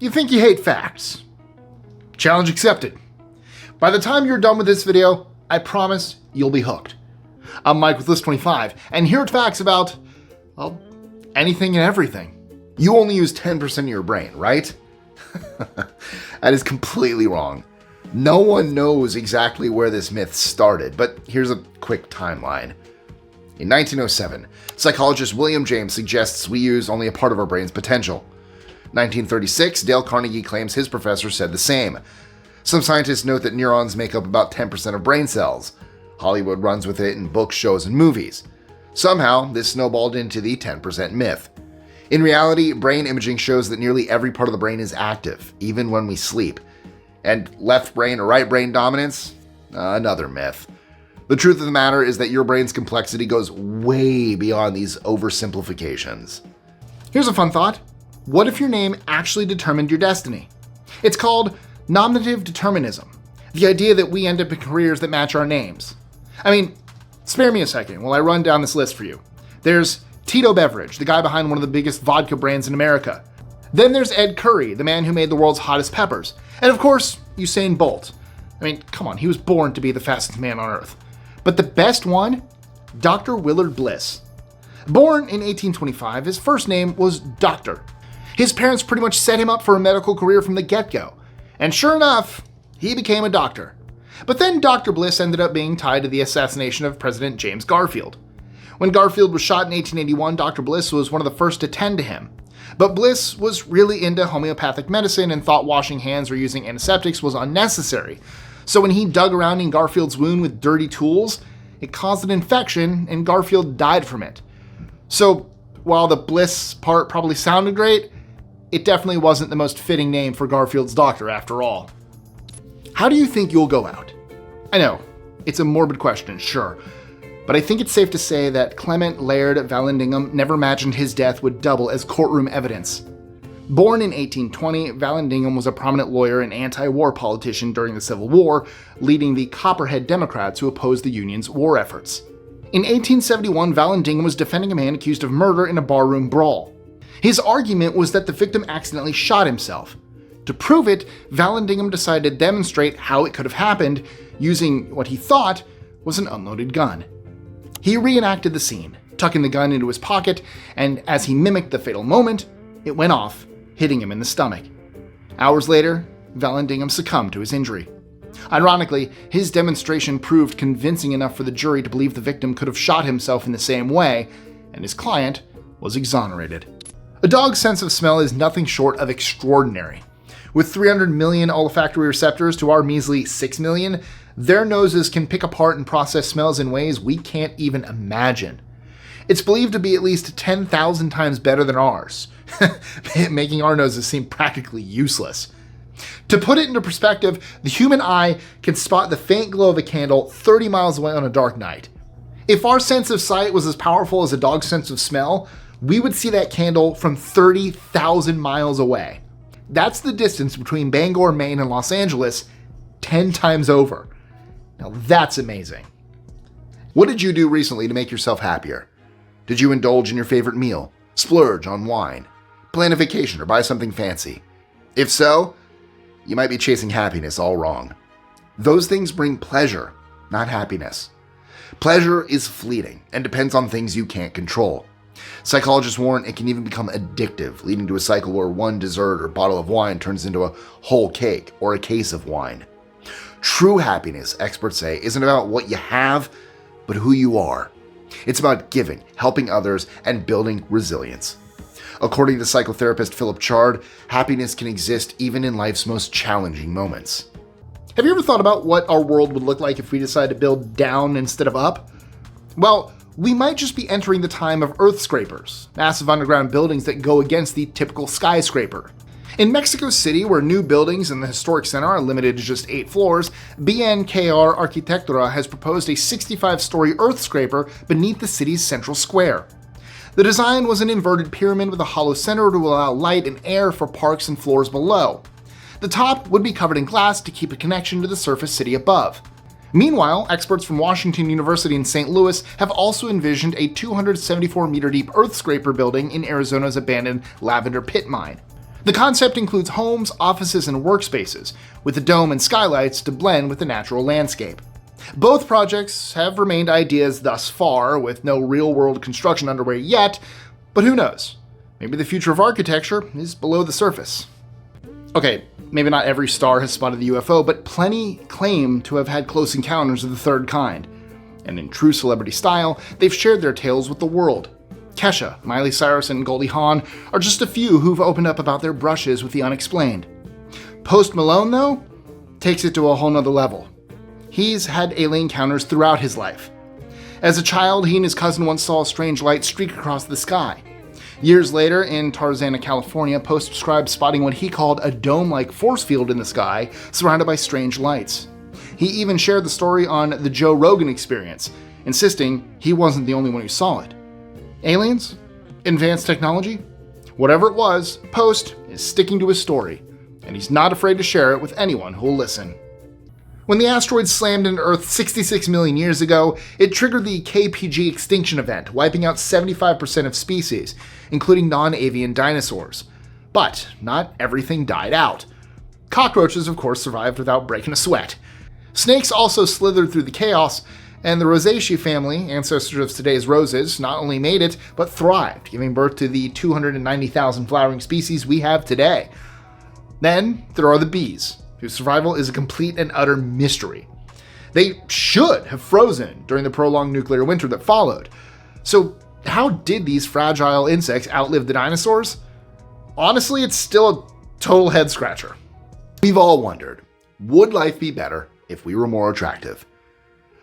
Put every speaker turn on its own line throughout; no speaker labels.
You think you hate facts. Challenge accepted. By the time you're done with this video, I promise you'll be hooked. I'm Mike with List25, and here are facts about, well, anything and everything. You only use 10% of your brain, right? That is completely wrong. No one knows exactly where this myth started, but here's a quick timeline. In 1907, psychologist William James suggests we use only a part of our brain's potential. 1936, Dale Carnegie claims his professor said the same. Some scientists note that neurons make up about 10% of brain cells. Hollywood runs with it in books, shows, and movies. Somehow, this snowballed into the 10% myth. In reality, brain imaging shows that nearly every part of the brain is active, even when we sleep. And left brain or right brain dominance? Another myth. The truth of the matter is that your brain's complexity goes way beyond these oversimplifications. Here's a fun thought. What if your name actually determined your destiny? It's called nominative determinism, the idea that we end up in careers that match our names. I mean, spare me a second while I run down this list for you. There's Tito Beveridge, the guy behind one of the biggest vodka brands in America. Then there's Ed Curry, the man who made the world's hottest peppers. And of course, Usain Bolt. I mean, come on, he was born to be the fastest man on earth. But the best one? Dr. Willard Bliss. Born in 1825, his first name was Doctor. His parents pretty much set him up for a medical career from the get-go. And sure enough, he became a doctor. But then Dr. Bliss ended up being tied to the assassination of President James Garfield. When Garfield was shot in 1881, Dr. Bliss was one of the first to tend to him. But Bliss was really into homeopathic medicine and thought washing hands or using antiseptics was unnecessary. So when he dug around in Garfield's wound with dirty tools, it caused an infection and Garfield died from it. So while the Bliss part probably sounded great, it definitely wasn't the most fitting name for Garfield's doctor after all. How do you think you'll go out? I know, it's a morbid question, sure. But I think it's safe to say that Clement Laird Vallandigham never imagined his death would double as courtroom evidence. Born in 1820, Vallandigham was a prominent lawyer and anti-war politician during the Civil War, leading the Copperhead Democrats who opposed the Union's war efforts. In 1871, Vallandigham was defending a man accused of murder in a barroom brawl. His argument was that the victim accidentally shot himself. To prove it, Vallandigham decided to demonstrate how it could have happened using what he thought was an unloaded gun. He reenacted the scene, tucking the gun into his pocket, and as he mimicked the fatal moment, it went off, hitting him in the stomach. Hours later, Vallandigham succumbed to his injury. Ironically, his demonstration proved convincing enough for the jury to believe the victim could have shot himself in the same way, and his client was exonerated. A dog's sense of smell is nothing short of extraordinary. With 300 million olfactory receptors to our measly 6 million, their noses can pick apart and process smells in ways we can't even imagine. It's believed to be at least 10,000 times better than ours, making our noses seem practically useless. To put it into perspective, the human eye can spot the faint glow of a candle 30 miles away on a dark night. If our sense of sight was as powerful as a dog's sense of smell, we would see that candle from 30,000 miles away. That's the distance between Bangor, Maine and Los Angeles 10 times over. Now that's amazing. What did you do recently to make yourself happier? Did you indulge in your favorite meal, splurge on wine, plan a vacation, or buy something fancy? If so, you might be chasing happiness all wrong. Those things bring pleasure, not happiness. Pleasure is fleeting and depends on things you can't control. Psychologists warn it can even become addictive, leading to a cycle where one dessert or bottle of wine turns into a whole cake or a case of wine. True happiness, experts say, isn't about what you have, but who you are. It's about giving, helping others, and building resilience. According to psychotherapist Philip Chard, happiness can exist even in life's most challenging moments. Have you ever thought about what our world would look like if we decided to build down instead of up? Well, we might just be entering the time of earth scrapers, massive underground buildings that go against the typical skyscraper. In Mexico City, where new buildings in the historic center are limited to just 8 floors, BNKR Arquitectura has proposed a 65-story earth scraper beneath the city's central square. The design was an inverted pyramid with a hollow center to allow light and air for parks and floors below. The top would be covered in glass to keep a connection to the surface city above. Meanwhile, experts from Washington University in St. Louis have also envisioned a 274-meter deep earth scraper building in Arizona's abandoned Lavender Pit mine. The concept includes homes, offices, and workspaces, with the dome and skylights to blend with the natural landscape. Both projects have remained ideas thus far, with no real-world construction underway yet, but who knows? Maybe the future of architecture is below the surface. Okay, maybe not every star has spotted the UFO, but plenty claim to have had close encounters of the third kind. And in true celebrity style, they've shared their tales with the world. Kesha, Miley Cyrus, and Goldie Hawn are just a few who've opened up about their brushes with the unexplained. Post Malone, though, takes it to a whole nother level. He's had alien encounters throughout his life. As a child, he and his cousin once saw a strange light streak across the sky. Years later, in Tarzana, California, Post described spotting what he called a dome-like force field in the sky, surrounded by strange lights. He even shared the story on the Joe Rogan Experience, insisting he wasn't the only one who saw it. Aliens? Advanced technology? Whatever it was, Post is sticking to his story, and he's not afraid to share it with anyone who'll listen. When the asteroid slammed into Earth 66 million years ago, it triggered the KPG extinction event, wiping out 75% of species, including non-avian dinosaurs. But not everything died out. Cockroaches, of course, survived without breaking a sweat. Snakes also slithered through the chaos, and the Rosaceae family, ancestors of today's roses, not only made it, but thrived, giving birth to the 290,000 flowering species we have today. Then there are the bees, whose survival is a complete and utter mystery. They should have frozen during the prolonged nuclear winter that followed. So how did these fragile insects outlive the dinosaurs? Honestly, it's still a total head-scratcher. We've all wondered, would life be better if we were more attractive?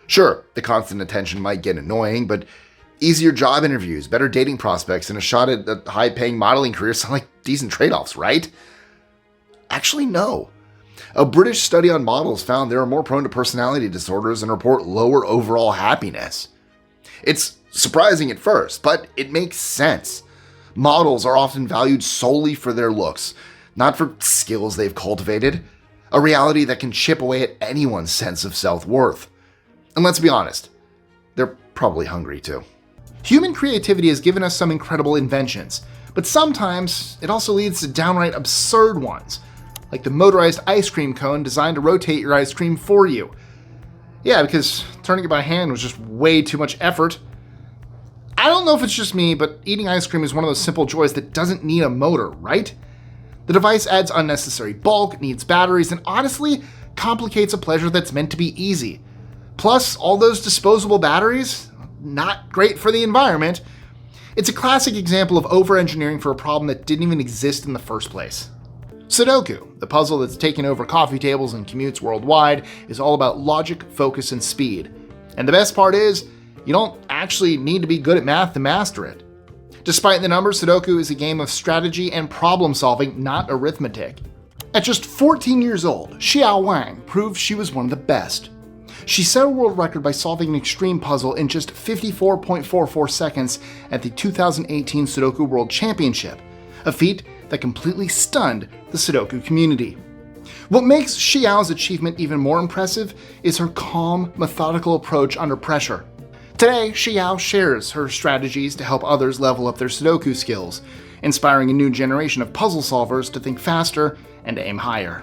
Sure, the constant attention might get annoying, but easier job interviews, better dating prospects, and a shot at a high-paying modeling career sound like decent trade-offs, right? Actually, no. A British study on models found they are more prone to personality disorders and report lower overall happiness. It's surprising at first, but it makes sense. Models are often valued solely for their looks, not for skills they've cultivated, a reality that can chip away at anyone's sense of self-worth. And let's be honest, they're probably hungry too. Human creativity has given us some incredible inventions, but sometimes it also leads to downright absurd ones, like the motorized ice cream cone designed to rotate your ice cream for you. Yeah, because turning it by hand was just way too much effort. I don't know if it's just me, but eating ice cream is one of those simple joys that doesn't need a motor, right? The device adds unnecessary bulk, needs batteries, and honestly complicates a pleasure that's meant to be easy. Plus, all those disposable batteries, not great for the environment. It's a classic example of over-engineering for a problem that didn't even exist in the first place. Sudoku, the puzzle that's taken over coffee tables and commutes worldwide, is all about logic, focus, and speed. And the best part is, you don't actually need to be good at math to master it. Despite the numbers, Sudoku is a game of strategy and problem solving, not arithmetic. At just 14 years old, Xiao Wang proved she was one of the best. She set a world record by solving an extreme puzzle in just 54.44 seconds at the 2018 Sudoku World Championship, a feat that completely stunned the Sudoku community. What makes Xiao's achievement even more impressive is her calm, methodical approach under pressure. Today, Xiao shares her strategies to help others level up their Sudoku skills, inspiring a new generation of puzzle solvers to think faster and aim higher.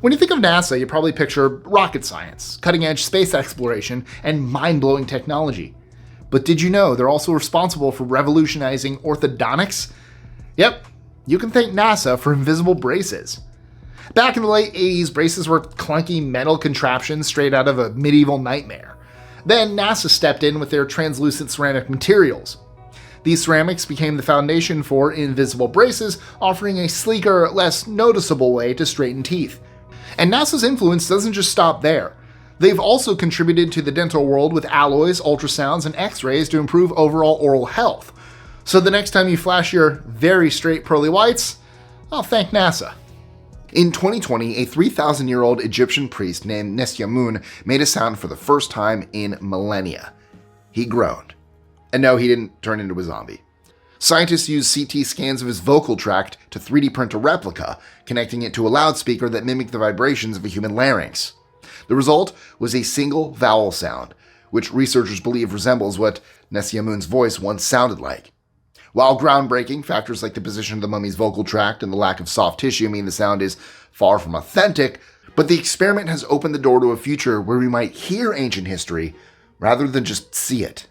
When you think of NASA, you probably picture rocket science, cutting-edge space exploration, and mind-blowing technology. But did you know they're also responsible for revolutionizing orthodontics? Yep, you can thank NASA for invisible braces. Back in the late 80s, braces were clunky metal contraptions straight out of a medieval nightmare. Then NASA stepped in with their translucent ceramic materials. These ceramics became the foundation for invisible braces, offering a sleeker, less noticeable way to straighten teeth. And NASA's influence doesn't just stop there. They've also contributed to the dental world with alloys, ultrasounds, and x-rays to improve overall oral health. So the next time you flash your very straight pearly whites, I'll thank NASA. In 2020, a 3,000-year-old Egyptian priest named Nesyamun made a sound for the first time in millennia. He groaned. And no, he didn't turn into a zombie. Scientists used CT scans of his vocal tract to 3D print a replica, connecting it to a loudspeaker that mimicked the vibrations of a human larynx. The result was a single vowel sound, which researchers believe resembles what Nesyamun's voice once sounded like. While groundbreaking, factors like the position of the mummy's vocal tract and the lack of soft tissue mean the sound is far from authentic, but the experiment has opened the door to a future where we might hear ancient history rather than just see it.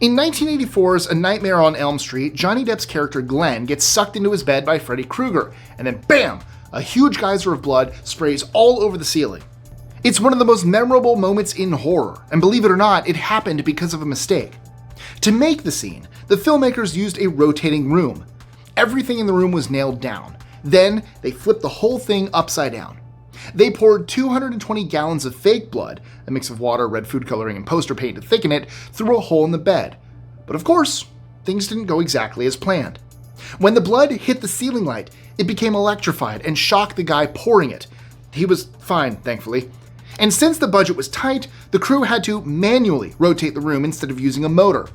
In 1984's A Nightmare on Elm Street, Johnny Depp's character Glenn gets sucked into his bed by Freddy Krueger, and then bam! A huge geyser of blood sprays all over the ceiling. It's one of the most memorable moments in horror, and believe it or not, it happened because of a mistake. To make the scene, the filmmakers used a rotating room. Everything in the room was nailed down. Then, they flipped the whole thing upside down. They poured 220 gallons of fake blood, a mix of water, red food coloring, and poster paint to thicken it, through a hole in the bed. But of course, things didn't go exactly as planned. When the blood hit the ceiling light, it became electrified and shocked the guy pouring it. He was fine, thankfully. And since the budget was tight, the crew had to manually rotate the room instead of using a motor.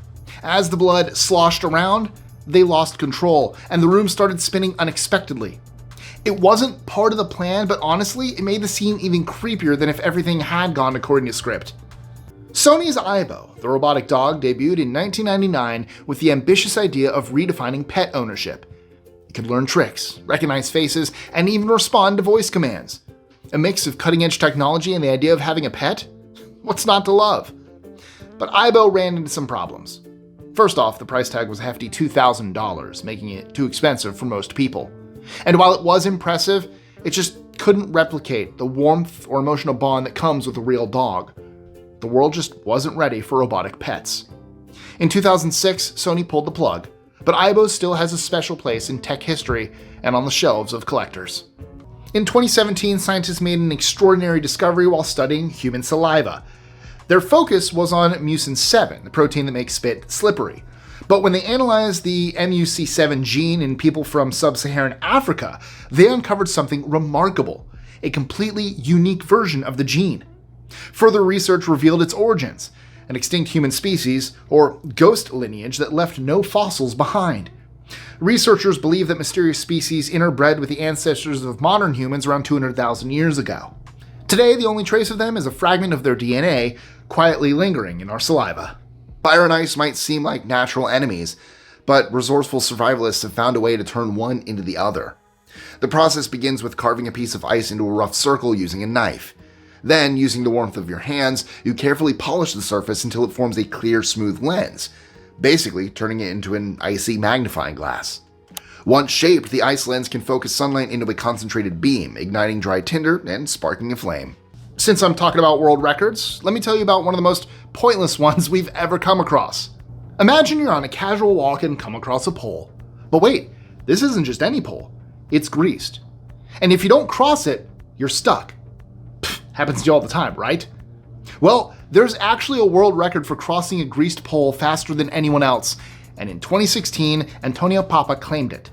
As the blood sloshed around, they lost control, and the room started spinning unexpectedly. It wasn't part of the plan, but honestly, it made the scene even creepier than if everything had gone according to script. Sony's Aibo, the robotic dog, debuted in 1999 with the ambitious idea of redefining pet ownership. It could learn tricks, recognize faces, and even respond to voice commands. A mix of cutting-edge technology and the idea of having a pet? What's not to love? But Aibo ran into some problems. First off, the price tag was a hefty $2,000, making it too expensive for most people. And while it was impressive, it just couldn't replicate the warmth or emotional bond that comes with a real dog. The world just wasn't ready for robotic pets. In 2006, Sony pulled the plug, but Aibo still has a special place in tech history and on the shelves of collectors. In 2017, scientists made an extraordinary discovery while studying human saliva. Their focus was on mucin-7, the protein that makes spit slippery. But when they analyzed the MUC7 gene in people from sub-Saharan Africa, they uncovered something remarkable, a completely unique version of the gene. Further research revealed its origins, an extinct human species, or ghost lineage that left no fossils behind. Researchers believe that mysterious species interbred with the ancestors of modern humans around 200,000 years ago. Today, the only trace of them is a fragment of their DNA quietly lingering in our saliva. Fire and ice might seem like natural enemies, but resourceful survivalists have found a way to turn one into the other. The process begins with carving a piece of ice into a rough circle using a knife. Then, using the warmth of your hands, you carefully polish the surface until it forms a clear, smooth lens, basically turning it into an icy magnifying glass. Once shaped, the ice lens can focus sunlight into a concentrated beam, igniting dry tinder and sparking a flame. Since I'm talking about world records, let me tell you about one of the most pointless ones we've ever come across. Imagine you're on a casual walk and come across a pole. But wait, this isn't just any pole. It's greased. And if you don't cross it, you're stuck. Happens to you all the time, right? Well, there's actually a world record for crossing a greased pole faster than anyone else, and in 2016, Antonio Papa claimed it.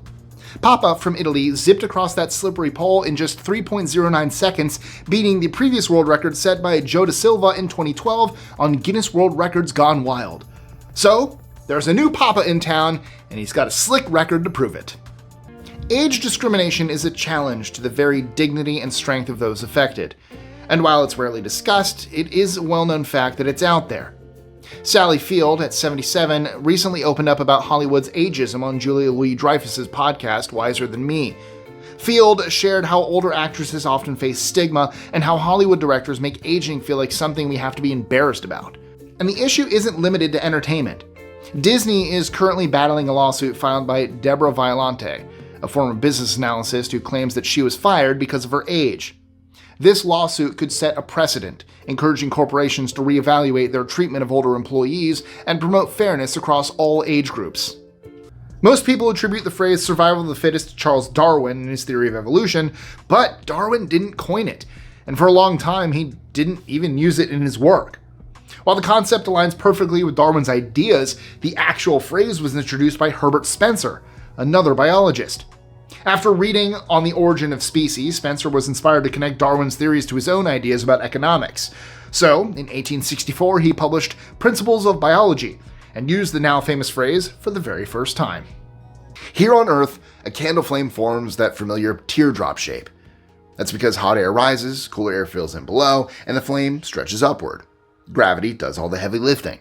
Papa from Italy zipped across that slippery pole in just 3.09 seconds, beating the previous world record set by Joe Da Silva in 2012 on Guinness World Records Gone Wild. So, there's a new Papa in town, and he's got a slick record to prove it. Age discrimination is a challenge to the very dignity and strength of those affected. And while it's rarely discussed, it is a well-known fact that it's out there. Sally Field, at 77, recently opened up about Hollywood's ageism on Julia Louis-Dreyfus's podcast, Wiser Than Me. Field shared how older actresses often face stigma and how Hollywood directors make aging feel like something we have to be embarrassed about. And the issue isn't limited to entertainment. Disney is currently battling a lawsuit filed by Deborah Violante, a former business analyst who claims that she was fired because of her age. This lawsuit could set a precedent, encouraging corporations to reevaluate their treatment of older employees and promote fairness across all age groups. Most people attribute the phrase survival of the fittest to Charles Darwin and his theory of evolution, but Darwin didn't coin it, and for a long time he didn't even use it in his work. While the concept aligns perfectly with Darwin's ideas, the actual phrase was introduced by Herbert Spencer, another biologist. After reading On the Origin of Species, Spencer was inspired to connect Darwin's theories to his own ideas about economics. So, in 1864, he published Principles of Biology and used the now famous phrase for the very first time. Here on Earth, a candle flame forms that familiar teardrop shape. That's because hot air rises, cooler air fills in below, and the flame stretches upward. Gravity does all the heavy lifting.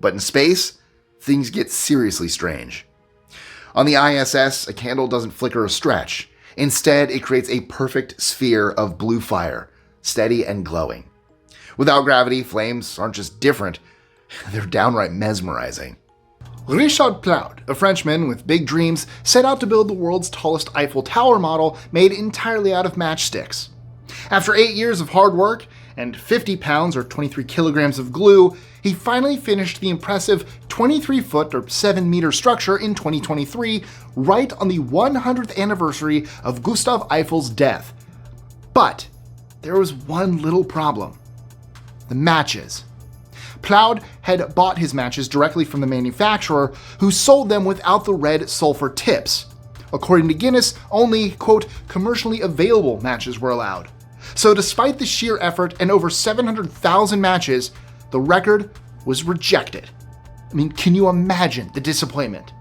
But in space, things get seriously strange. On the ISS, a candle doesn't flicker or stretch. Instead, it creates a perfect sphere of blue fire, steady and glowing. Without gravity, flames aren't just different, they're downright mesmerizing. Richard Plaud, a Frenchman with big dreams, set out to build the world's tallest Eiffel Tower model made entirely out of matchsticks. After 8 years of hard work and 50 pounds or 23 kilograms of glue, he finally finished the impressive 23-foot or 7-meter structure in 2023, right on the 100th anniversary of Gustav Eiffel's death. But there was one little problem: the matches. Plaud had bought his matches directly from the manufacturer, who sold them without the red sulfur tips. According to Guinness, only, quote, commercially available matches were allowed. So despite the sheer effort and over 700,000 matches, the record was rejected. I mean, can you imagine the disappointment?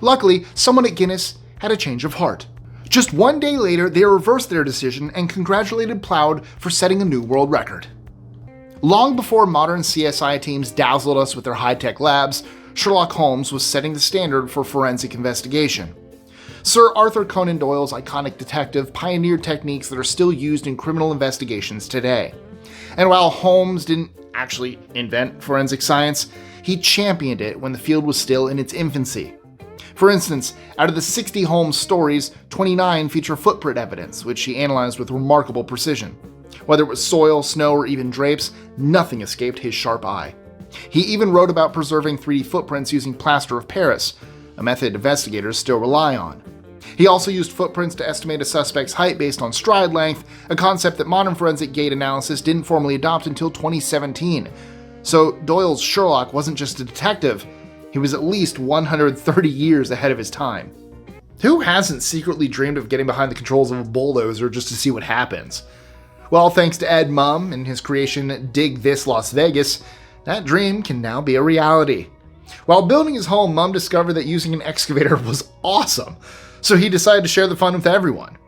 Luckily, someone at Guinness had a change of heart. Just 1 day later, they reversed their decision and congratulated Plaud for setting a new world record. Long before modern CSI teams dazzled us with their high-tech labs, Sherlock Holmes was setting the standard for forensic investigation. Sir Arthur Conan Doyle's iconic detective pioneered techniques that are still used in criminal investigations today. And while Holmes didn't actually invent forensic science, he championed it when the field was still in its infancy. For instance, out of the 60 Holmes stories, 29 feature footprint evidence, which he analyzed with remarkable precision. Whether it was soil, snow, or even drapes, nothing escaped his sharp eye. He even wrote about preserving 3D footprints using plaster of Paris, a method investigators still rely on. He also used footprints to estimate a suspect's height based on stride length, a concept that modern forensic gait analysis didn't formally adopt until 2017. So Doyle's Sherlock wasn't just a detective, he was at least 130 years ahead of his time. Who hasn't secretly dreamed of getting behind the controls of a bulldozer just to see what happens? Well, thanks to Ed Mum and his creation Dig This Las Vegas, that dream can now be a reality. While building his home, Mum discovered that using an excavator was awesome, so he decided to share the fun with everyone.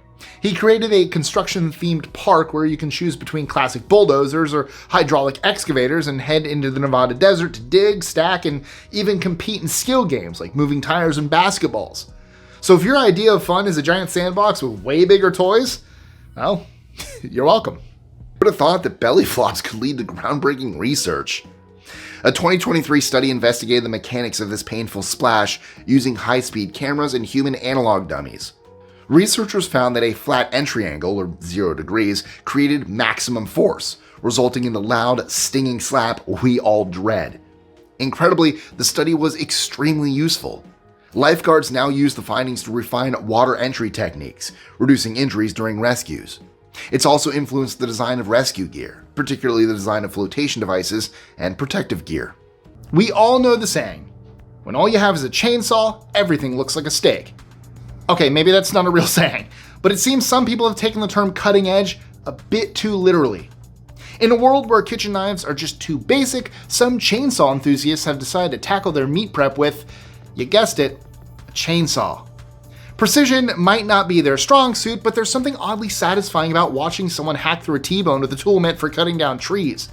He created a construction-themed park where you can choose between classic bulldozers or hydraulic excavators and head into the Nevada desert to dig, stack, and even compete in skill games like moving tires and basketballs. So if your idea of fun is a giant sandbox with way bigger toys, well, you're welcome. Would have thought that belly flops could lead to groundbreaking research. A 2023 study investigated the mechanics of this painful splash using high-speed cameras and human analog dummies. Researchers found that a flat entry angle, or 0 degrees, created maximum force, resulting in the loud, stinging slap we all dread. Incredibly, the study was extremely useful. Lifeguards now use the findings to refine water entry techniques, reducing injuries during rescues. It's also influenced the design of rescue gear, particularly the design of flotation devices and protective gear. We all know the saying, when all you have is a chainsaw, everything looks like a steak. Okay, maybe that's not a real saying, but it seems some people have taken the term cutting edge a bit too literally. In a world where kitchen knives are just too basic, some chainsaw enthusiasts have decided to tackle their meat prep with, you guessed it, a chainsaw. Precision might not be their strong suit, but there's something oddly satisfying about watching someone hack through a T-bone with a tool meant for cutting down trees.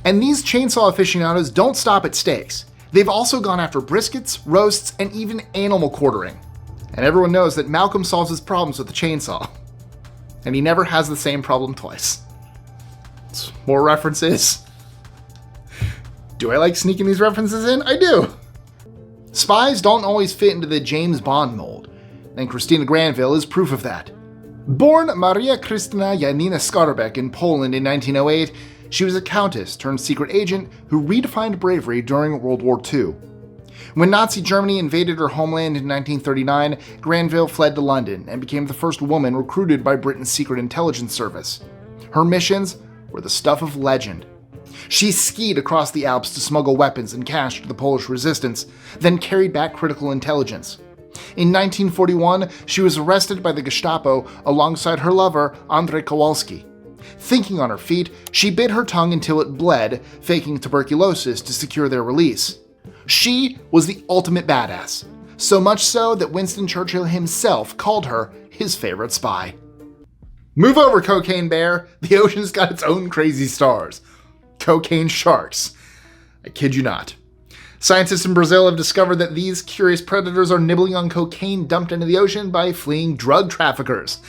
And these chainsaw aficionados don't stop at steaks. They've also gone after briskets, roasts, and even animal quartering. And everyone knows that Malcolm solves his problems with a chainsaw. And he never has the same problem twice. More references. Do I like sneaking these references in? I do. Spies don't always fit into the James Bond mold. And Christina Granville is proof of that. Born Maria Krystyna Janina Skarbek in Poland in 1908, she was a countess turned secret agent who redefined bravery during World War II. When Nazi Germany invaded her homeland in 1939, Granville fled to London and became the first woman recruited by Britain's Secret Intelligence Service. Her missions were the stuff of legend. She skied across the Alps to smuggle weapons and cash to the Polish resistance, then carried back critical intelligence. In 1941, she was arrested by the Gestapo alongside her lover, Andrzej Kowalski. Thinking on her feet, she bit her tongue until it bled, faking tuberculosis to secure their release. She was the ultimate badass, so much so that Winston Churchill himself called her his favorite spy. Move over, Cocaine Bear. The ocean's got its own crazy stars. Cocaine sharks. I kid you not. Scientists in Brazil have discovered that these curious predators are nibbling on cocaine dumped into the ocean by fleeing drug traffickers.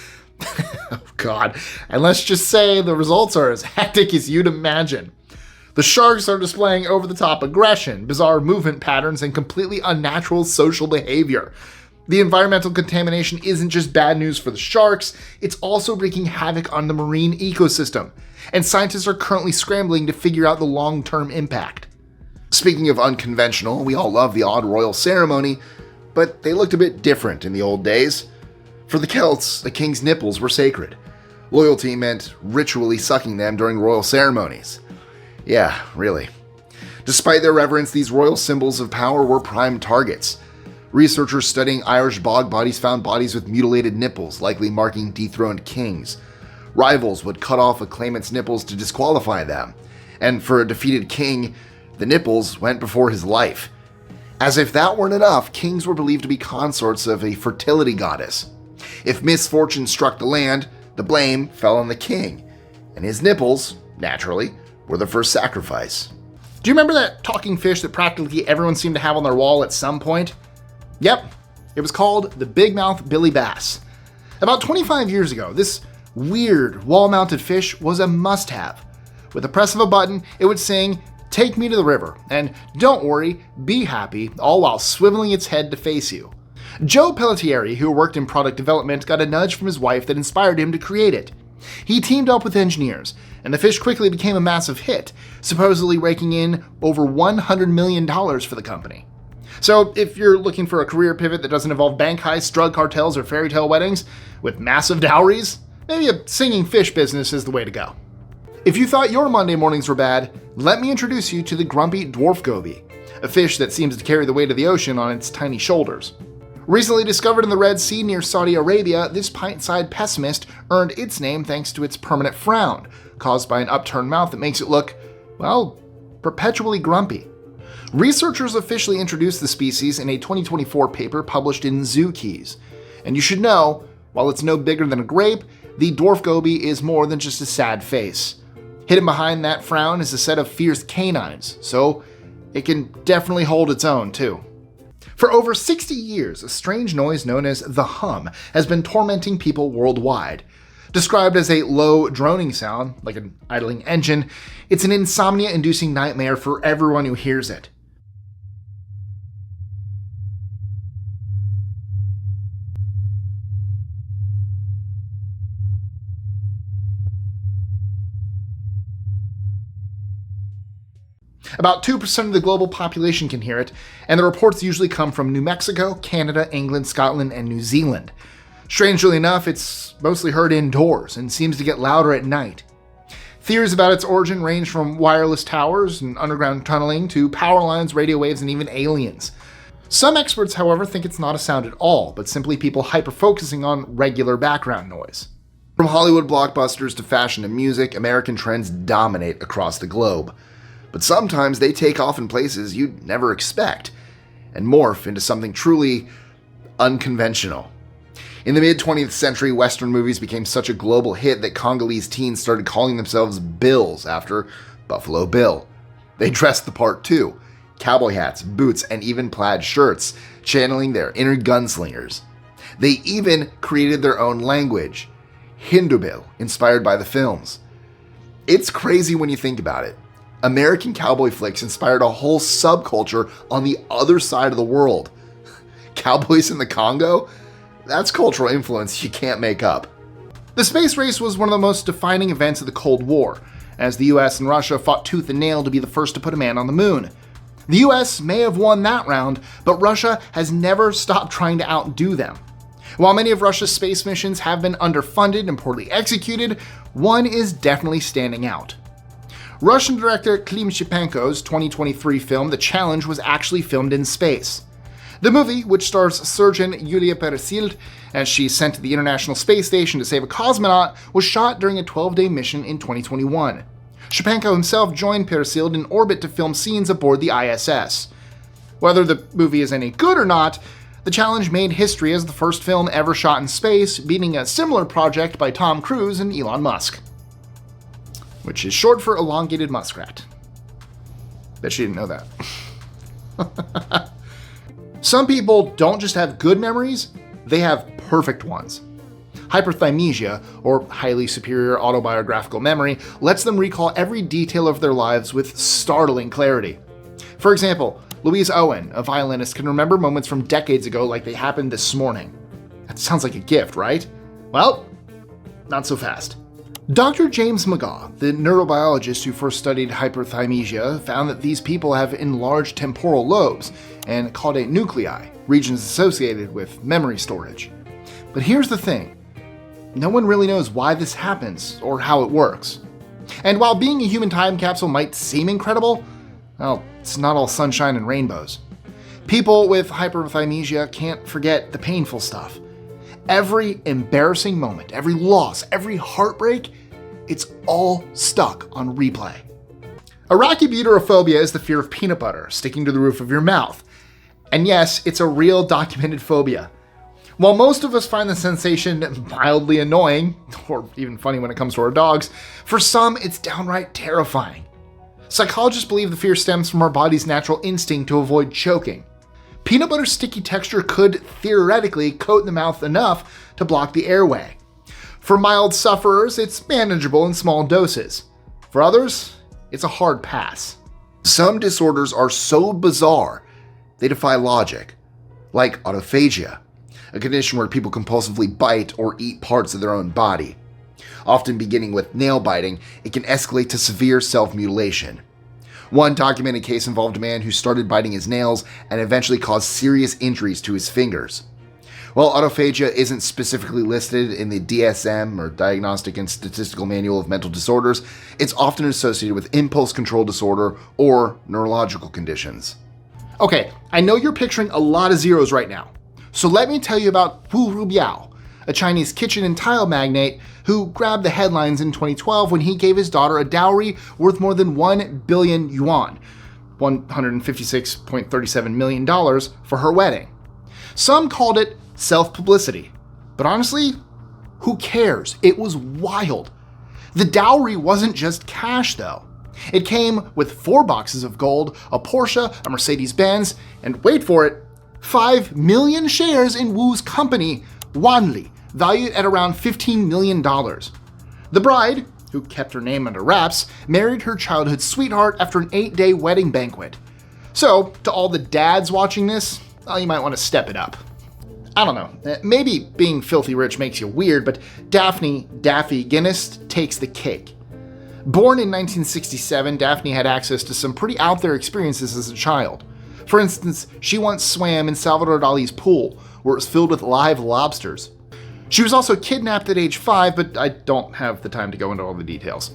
Oh God. And let's just say the results are as hectic as you'd imagine. The sharks are displaying over-the-top aggression, bizarre movement patterns, and completely unnatural social behavior. The environmental contamination isn't just bad news for the sharks, it's also wreaking havoc on the marine ecosystem, and scientists are currently scrambling to figure out the long-term impact. Speaking of unconventional, we all love the odd royal ceremony, but they looked a bit different in the old days. For the Celts, the king's nipples were sacred. Loyalty meant ritually sucking them during royal ceremonies. Yeah, really. Despite their reverence, these royal symbols of power were prime targets. Researchers studying Irish bog bodies found bodies with mutilated nipples, likely marking dethroned kings. Rivals would cut off a claimant's nipples to disqualify them, and for a defeated king, the nipples went before his life. As if that weren't enough, kings were believed to be consorts of a fertility goddess. If misfortune struck the land, the blame fell on the king, and his nipples, naturally, were the first sacrifice. Do you remember that talking fish that practically everyone seemed to have on their wall at some point? Yep, it was called the Big Mouth Billy Bass. About 25 years ago, this weird wall-mounted fish was a must-have. With the press of a button, it would sing, "Take me to the river," and "Don't worry, be happy," all while swiveling its head to face you. Joe Pelletieri, who worked in product development, got a nudge from his wife that inspired him to create it. He teamed up with engineers, and the fish quickly became a massive hit, supposedly raking in over $100 million for the company. So if you're looking for a career pivot that doesn't involve bank heists, drug cartels, or fairy tale weddings with massive dowries, maybe a singing fish business is the way to go. If you thought your Monday mornings were bad, let me introduce you to the grumpy dwarf goby, a fish that seems to carry the weight of the ocean on its tiny shoulders. Recently discovered in the Red Sea near Saudi Arabia, this pint-sized pessimist earned its name thanks to its permanent frown, caused by an upturned mouth that makes it look, well, perpetually grumpy. Researchers officially introduced the species in a 2024 paper published in Zookeys. And you should know, while it's no bigger than a grape, the dwarf goby is more than just a sad face. Hidden behind that frown is a set of fierce canines, so it can definitely hold its own too. For over 60 years, a strange noise known as the hum has been tormenting people worldwide. Described as a low, droning sound, like an idling engine, it's an insomnia-inducing nightmare for everyone who hears it. About 2% of the global population can hear it, and the reports usually come from New Mexico, Canada, England, Scotland, and New Zealand. Strangely enough, it's mostly heard indoors and seems to get louder at night. Theories about its origin range from wireless towers and underground tunneling to power lines, radio waves, and even aliens. Some experts, however, think it's not a sound at all, but simply people hyper-focusing on regular background noise. From Hollywood blockbusters to fashion and music, American trends dominate across the globe. But sometimes they take off in places you'd never expect and morph into something truly unconventional. In the mid-20th century, Western movies became such a global hit that Congolese teens started calling themselves Bills after Buffalo Bill. They dressed the part too, cowboy hats, boots, and even plaid shirts, channeling their inner gunslingers. They even created their own language, Hindubil, inspired by the films. It's crazy when you think about it. American cowboy flicks inspired a whole subculture on the other side of the world. Cowboys in the Congo? That's cultural influence you can't make up. The space race was one of the most defining events of the Cold War, as the US and Russia fought tooth and nail to be the first to put a man on the moon. The US may have won that round, but Russia has never stopped trying to outdo them. While many of Russia's space missions have been underfunded and poorly executed, one is definitely standing out. Russian director Klim Shipenko's 2023 film The Challenge was actually filmed in space. The movie, which stars surgeon Yulia Peresild as she's sent to the International Space Station to save a cosmonaut, was shot during a 12-day mission in 2021. Shipenko himself joined Peresild in orbit to film scenes aboard the ISS. Whether the movie is any good or not, The Challenge made history as the first film ever shot in space, beating a similar project by Tom Cruise and Elon Musk, which is short for elongated muskrat. Bet you didn't know that. Some people don't just have good memories, they have perfect ones. Hyperthymesia, or highly superior autobiographical memory, lets them recall every detail of their lives with startling clarity. For example, Louise Owen, a violinist, can remember moments from decades ago like they happened this morning. That sounds like a gift, right? Well, not so fast. Dr. James McGaugh, the neurobiologist who first studied hyperthymesia, found that these people have enlarged temporal lobes and caudate nuclei, regions associated with memory storage. But here's the thing. No one really knows why this happens or how it works. And while being a human time capsule might seem incredible, well, it's not all sunshine and rainbows. People with hyperthymesia can't forget the painful stuff. Every embarrassing moment, every loss, every heartbreak, it's all stuck on replay. Arachibutyrophobia is the fear of peanut butter sticking to the roof of your mouth. And yes, it's a real documented phobia. While most of us find the sensation mildly annoying, or even funny when it comes to our dogs, for some it's downright terrifying. Psychologists believe the fear stems from our body's natural instinct to avoid choking. Peanut butter's sticky texture could theoretically coat the mouth enough to block the airway. For mild sufferers, it's manageable in small doses. For others, it's a hard pass. Some disorders are so bizarre, they defy logic, like autophagia, a condition where people compulsively bite or eat parts of their own body. Often beginning with nail biting, it can escalate to severe self-mutilation. One documented case involved a man who started biting his nails and eventually caused serious injuries to his fingers. While autophagia isn't specifically listed in the DSM, or Diagnostic and Statistical Manual of Mental Disorders, it's often associated with impulse control disorder or neurological conditions. Okay, I know you're picturing a lot of zeros right now, so let me tell you about Wu Rubiao, a Chinese kitchen and tile magnate who grabbed the headlines in 2012 when he gave his daughter a dowry worth more than 1 billion yuan, $156.37 million, for her wedding. Some called it self-publicity, but honestly, who cares? It was wild. The dowry wasn't just cash, though. It came with 4 boxes of gold, a Porsche, a Mercedes-Benz, and wait for it, 5 million shares in Wu's company, Wanli, valued at around $15 million. The bride, who kept her name under wraps, married her childhood sweetheart after an 8-day wedding banquet. So, to all the dads watching this, well, you might want to step it up. I don't know, maybe being filthy rich makes you weird, but Daffy Guinness takes the cake. Born in 1967, Daphne had access to some pretty out there experiences as a child. For instance, she once swam in Salvador Dali's pool, where it was filled with live lobsters. She was also kidnapped at age 5, but I don't have the time to go into all the details.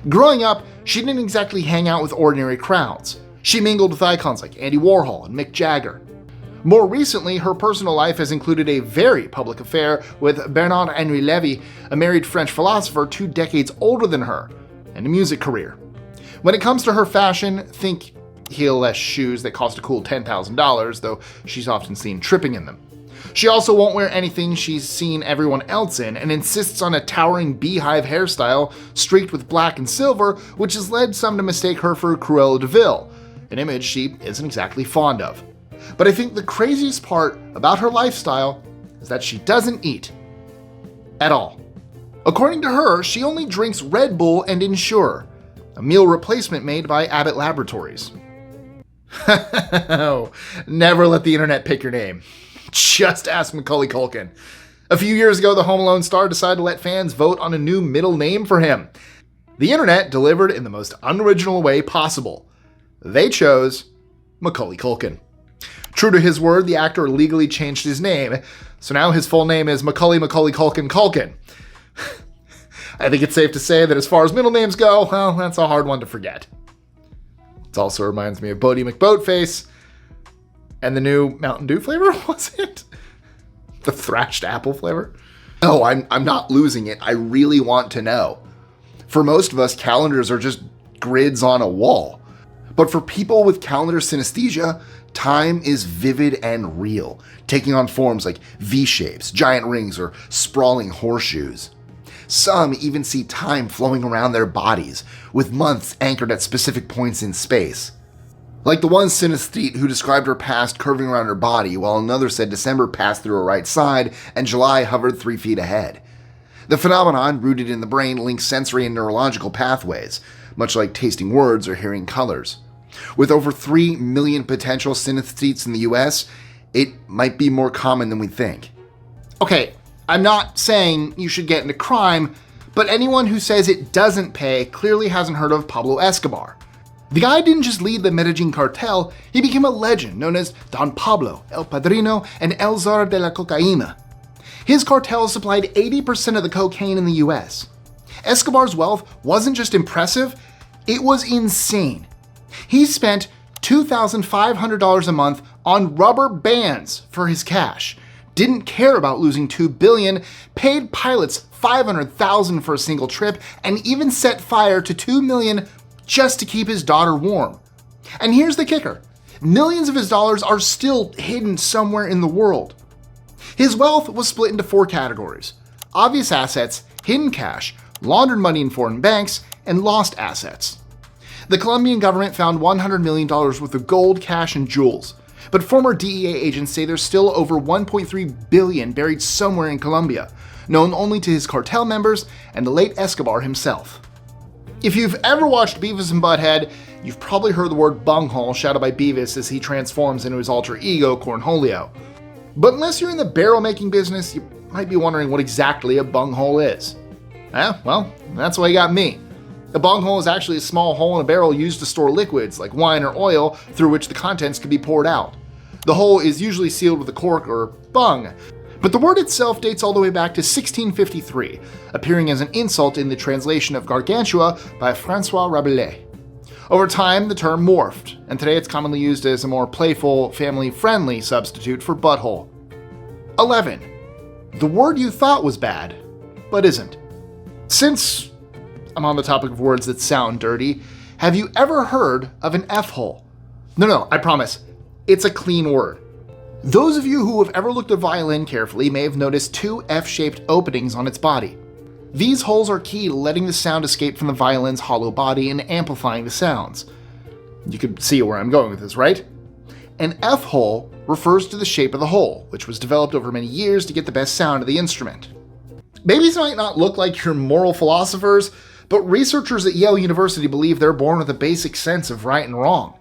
Growing up, she didn't exactly hang out with ordinary crowds. She mingled with icons like Andy Warhol and Mick Jagger. More recently, her personal life has included a very public affair with Bernard-Henri Lévy, a married French philosopher 2 decades older than her, and a music career. When it comes to her fashion, think heel-less shoes that cost a cool $10,000, though she's often seen tripping in them. She also won't wear anything she's seen everyone else in and insists on a towering beehive hairstyle streaked with black and silver, which has led some to mistake her for Cruella de Vil, an image she isn't exactly fond of. But I think the craziest part about her lifestyle is that she doesn't eat at all. According to her, she only drinks Red Bull and Ensure, a meal replacement made by Abbott Laboratories. Never let the internet pick your name. Just ask Macaulay Culkin. A few years ago, the Home Alone star decided to let fans vote on a new middle name for him. The internet delivered in the most unoriginal way possible. They chose Macaulay Culkin. True to his word, the actor legally changed his name, so now his full name is Macaulay Culkin Culkin. I think it's safe to say that as far as middle names go, well, that's a hard one to forget. It also reminds me of Bodie McBoatface and the new Mountain Dew flavor, was it? The thrashed apple flavor? No, I'm not losing it. I really want to know. For most of us, calendars are just grids on a wall. But for people with calendar synesthesia, time is vivid and real, taking on forms like V-shapes, giant rings, or sprawling horseshoes. Some even see time flowing around their bodies, with months anchored at specific points in space. Like the one synesthete who described her past curving around her body, while another said December passed through her right side and July hovered 3 feet ahead. The phenomenon, rooted in the brain, links sensory and neurological pathways, much like tasting words or hearing colors. With over 3 million potential synesthetes in the US, it might be more common than we think. Okay, I'm not saying you should get into crime, but anyone who says it doesn't pay clearly hasn't heard of Pablo Escobar. The guy didn't just lead the Medellin cartel, he became a legend known as Don Pablo, El Padrino, and El Zar de la Cocaína. His cartel supplied 80% of the cocaine in the US. Escobar's wealth wasn't just impressive, it was insane. He spent $2,500 a month on rubber bands for his cash, didn't care about losing $2 billion, paid pilots $500,000 for a single trip, and even set fire to $2 million just to keep his daughter warm. And here's the kicker. Millions of his dollars are still hidden somewhere in the world. His wealth was split into 4 categories: obvious assets, hidden cash, laundered money in foreign banks, and lost assets. The Colombian government found $100 million worth of gold, cash, and jewels, but former DEA agents say there's still over $1.3 billion buried somewhere in Colombia, known only to his cartel members and the late Escobar himself. If you've ever watched Beavis and Butthead, you've probably heard the word bunghole shouted by Beavis as he transforms into his alter ego, Cornholio. But unless you're in the barrel making business, you might be wondering what exactly a bunghole is. Well, that's why you got me. A bunghole is actually a small hole in a barrel used to store liquids, like wine or oil, through which the contents can be poured out. The hole is usually sealed with a cork or bung, but the word itself dates all the way back to 1653, appearing as an insult in the translation of Gargantua by François Rabelais. Over time, the term morphed, and today it's commonly used as a more playful, family-friendly substitute for butthole. 11. The word you thought was bad, but isn't. Since I'm on the topic of words that sound dirty, have you ever heard of an F-hole? No, I promise. It's a clean word. Those of you who have ever looked at a violin carefully may have noticed 2 F-shaped openings on its body. These holes are key to letting the sound escape from the violin's hollow body and amplifying the sounds. You can see where I'm going with this, right? An F-hole refers to the shape of the hole, which was developed over many years to get the best sound of the instrument. Babies might not look like your moral philosophers, but researchers at Yale University believe they're born with a basic sense of right and wrong,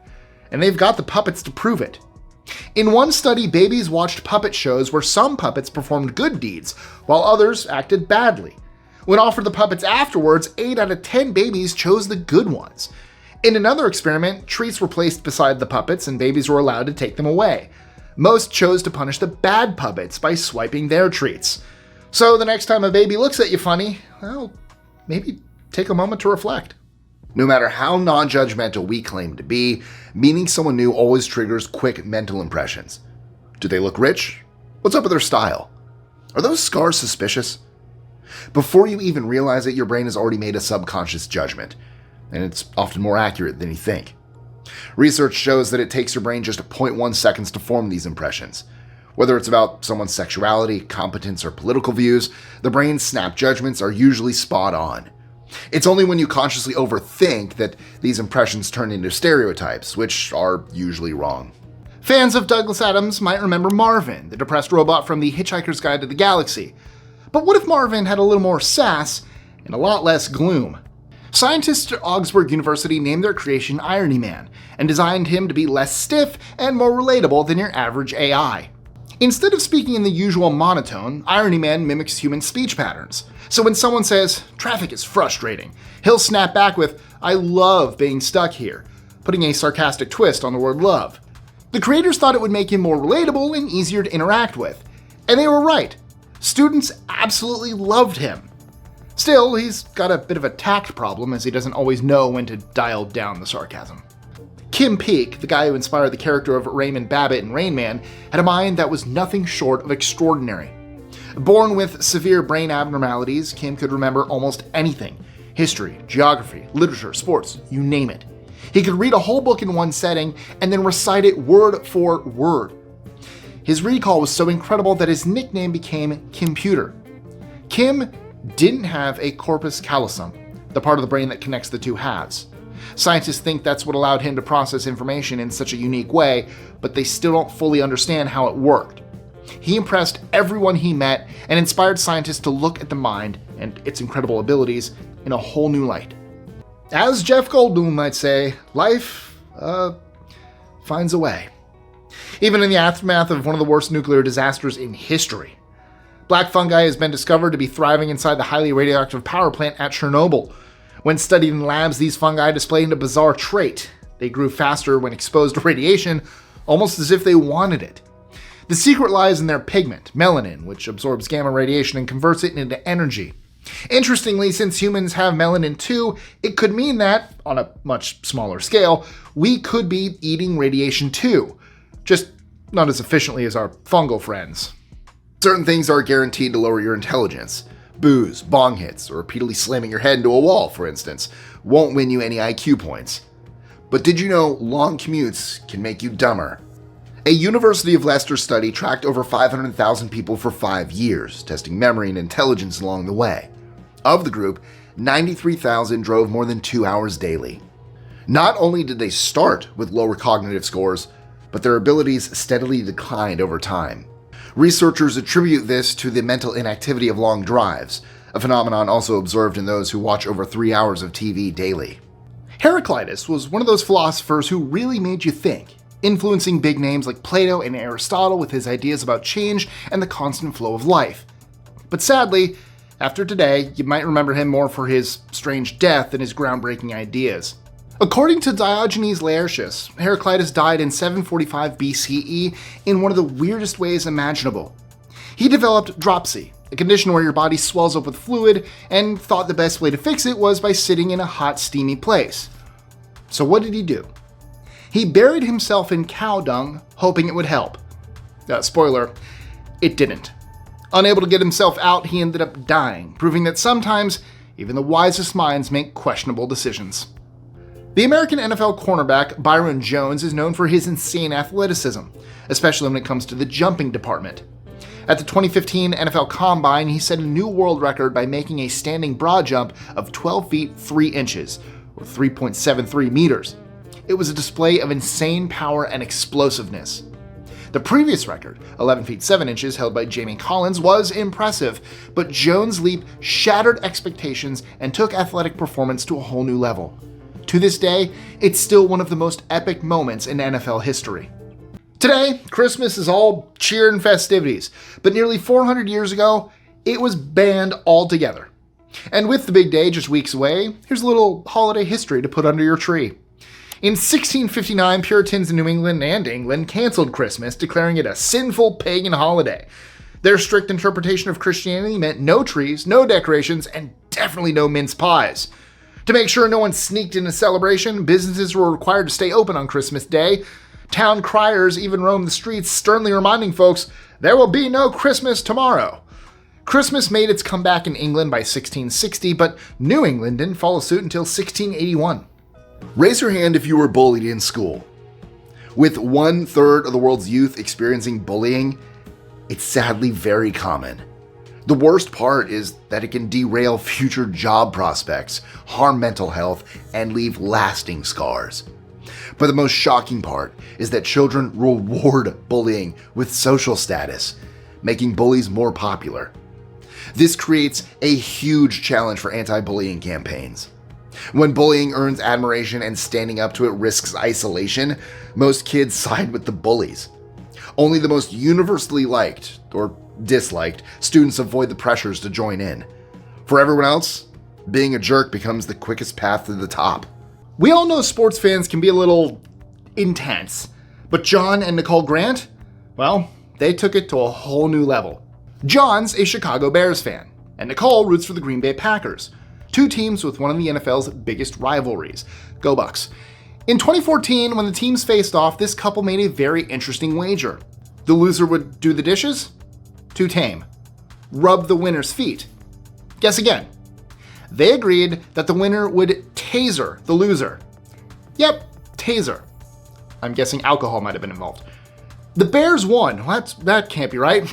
and they've got the puppets to prove it. In one study, babies watched puppet shows where some puppets performed good deeds, while others acted badly. When offered the puppets afterwards, 8 out of 10 babies chose the good ones. In another experiment, treats were placed beside the puppets and babies were allowed to take them away. Most chose to punish the bad puppets by swiping their treats. So the next time a baby looks at you funny, well, maybe take a moment to reflect. No matter how non-judgmental we claim to be, meeting someone new always triggers quick mental impressions. Do they look rich? What's up with their style? Are those scars suspicious? Before you even realize it, your brain has already made a subconscious judgment, and it's often more accurate than you think. Research shows that it takes your brain just 0.1 seconds to form these impressions. Whether it's about someone's sexuality, competence, or political views, the brain's snap judgments are usually spot on. It's only when you consciously overthink that these impressions turn into stereotypes, which are usually wrong. Fans of Douglas Adams might remember Marvin, the depressed robot from The Hitchhiker's Guide to the Galaxy. But what if Marvin had a little more sass and a lot less gloom? Scientists at Augsburg University named their creation Irony Man, and designed him to be less stiff and more relatable than your average AI. Instead of speaking in the usual monotone, Irony Man mimics human speech patterns. So when someone says, "Traffic is frustrating," he'll snap back with, "I love being stuck here," putting a sarcastic twist on the word love. The creators thought it would make him more relatable and easier to interact with. And they were right. Students absolutely loved him. Still, he's got a bit of a tact problem as he doesn't always know when to dial down the sarcasm. Kim Peek, the guy who inspired the character of Raymond Babbitt in Rain Man, had a mind that was nothing short of extraordinary. Born with severe brain abnormalities, Kim could remember almost anything. History, geography, literature, sports, you name it. He could read a whole book in one setting and then recite it word for word. His recall was so incredible that his nickname became Kimputer. Kim didn't have a corpus callosum, the part of the brain that connects the two halves. Scientists think that's what allowed him to process information in such a unique way, but they still don't fully understand how it worked. He impressed everyone he met and inspired scientists to look at the mind and its incredible abilities in a whole new light. As Jeff Goldblum might say, life, finds a way. Even in the aftermath of one of the worst nuclear disasters in history. Black fungi has been discovered to be thriving inside the highly radioactive power plant at Chernobyl. When studied in labs, these fungi displayed a bizarre trait. They grew faster when exposed to radiation, almost as if they wanted it. The secret lies in their pigment, melanin, which absorbs gamma radiation and converts it into energy. Interestingly, since humans have melanin too, it could mean that, on a much smaller scale, we could be eating radiation too. Just not as efficiently as our fungal friends. Certain things are guaranteed to lower your intelligence. Booze, bong hits, or repeatedly slamming your head into a wall, for instance, won't win you any IQ points. But did you know long commutes can make you dumber? A University of Leicester study tracked over 500,000 people for 5 years, testing memory and intelligence along the way. Of the group, 93,000 drove more than 2 hours daily. Not only did they start with lower cognitive scores, but their abilities steadily declined over time. Researchers attribute this to the mental inactivity of long drives, a phenomenon also observed in those who watch over 3 hours of TV daily. Heraclitus was one of those philosophers who really made you think, influencing big names like Plato and Aristotle with his ideas about change and the constant flow of life. But sadly, after today, you might remember him more for his strange death than his groundbreaking ideas. According to Diogenes Laertius, Heraclitus died in 745 BCE in one of the weirdest ways imaginable. He developed dropsy, a condition where your body swells up with fluid, and thought the best way to fix it was by sitting in a hot, steamy place. So what did he do? He buried himself in cow dung, hoping it would help. Spoiler, it didn't. Unable to get himself out, he ended up dying, proving that sometimes even the wisest minds make questionable decisions. The American NFL cornerback Byron Jones is known for his insane athleticism, especially when it comes to the jumping department. At the 2015 NFL Combine, he set a new world record by making a standing broad jump of 12 feet 3 inches, or 3.73 meters. It was a display of insane power and explosiveness. The previous record, 11 feet 7 inches, held by Jamie Collins, was impressive, but Jones' leap shattered expectations and took athletic performance to a whole new level. To this day, it's still one of the most epic moments in NFL history. Today, Christmas is all cheer and festivities, but nearly 400 years ago, it was banned altogether. And with the big day just weeks away, here's a little holiday history to put under your tree. In 1659, Puritans in New England and England canceled Christmas, declaring it a sinful pagan holiday. Their strict interpretation of Christianity meant no trees, no decorations, and definitely no mince pies. To make sure no one sneaked in a celebration, businesses were required to stay open on Christmas Day. Town criers even roamed the streets, sternly reminding folks, there will be no Christmas tomorrow. Christmas made its comeback in England by 1660, but New England didn't follow suit until 1681. Raise your hand if you were bullied in school. With 1/3 of the world's youth experiencing bullying, it's sadly very common. The worst part is that it can derail future job prospects, harm mental health, and leave lasting scars. But the most shocking part is that children reward bullying with social status, making bullies more popular. This creates a huge challenge for anti-bullying campaigns. When bullying earns admiration and standing up to it risks isolation, most kids side with the bullies. Only the most universally liked, or disliked, students avoid the pressures to join in. For everyone else, being a jerk becomes the quickest path to the top. We all know sports fans can be a little intense, but John and Nicole Grant, well, they took it to a whole new level. John's a Chicago Bears fan, and Nicole roots for the Green Bay Packers, two teams with one of the NFL's biggest rivalries. Go Bucks. In 2014, when the teams faced off, this couple made a very interesting wager. The loser would do the dishes? Too tame. Rub the winner's feet? Guess again. They agreed that the winner would taser the loser. Yep, taser. I'm guessing alcohol might have been involved. The Bears won. That can't be right.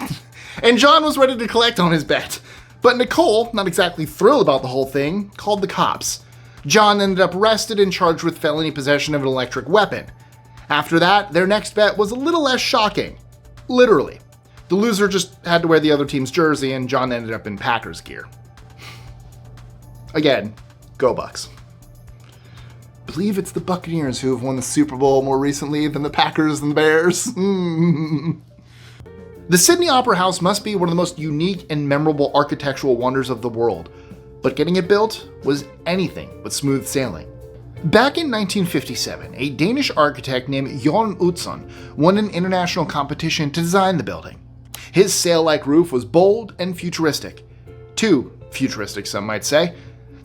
And John was ready to collect on his bet. But Nicole, not exactly thrilled about the whole thing, called the cops. John ended up arrested and charged with felony possession of an electric weapon. After that, their next bet was a little less shocking. Literally. The loser just had to wear the other team's jersey, and John ended up in Packers gear. Again, go Bucks. I believe it's the Buccaneers who have won the Super Bowl more recently than the Packers and the Bears. The Sydney Opera House must be one of the most unique and memorable architectural wonders of the world, but getting it built was anything but smooth sailing. Back in 1957, a Danish architect named Jørgen Utzon won an international competition to design the building. His sail-like roof was bold and futuristic. Too futuristic, some might say.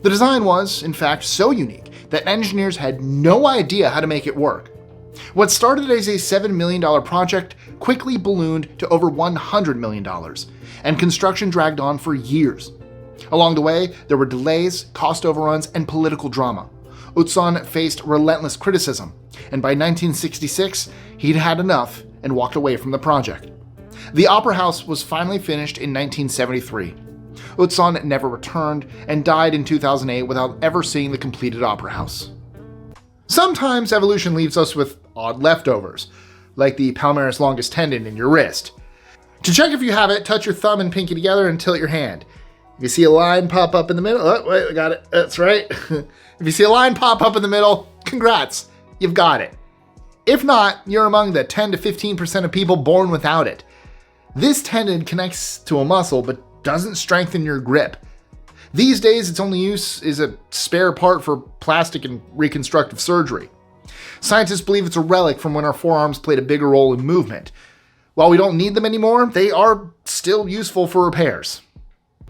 The design was, in fact, so unique that engineers had no idea how to make it work. What started as a $7 million project quickly ballooned to over $100 million, and construction dragged on for years. Along the way, there were delays, cost overruns, and political drama. Utzon faced relentless criticism, and by 1966, he'd had enough and walked away from the project. The Opera House was finally finished in 1973. Utzon never returned and died in 2008 without ever seeing the completed Opera House. Sometimes evolution leaves us with odd leftovers, like the palmaris longus tendon in your wrist. To check if you have it, touch your thumb and pinky together and tilt your hand. If you see a line pop up in the middle, oh, wait, I got it, that's right. If you see a line pop up in the middle, congrats, you've got it. If not, you're among the 10 to 15% of people born without it. This tendon connects to a muscle but doesn't strengthen your grip. These days, its only use is a spare part for plastic and reconstructive surgery. Scientists believe it's a relic from when our forearms played a bigger role in movement. While we don't need them anymore, they are still useful for repairs.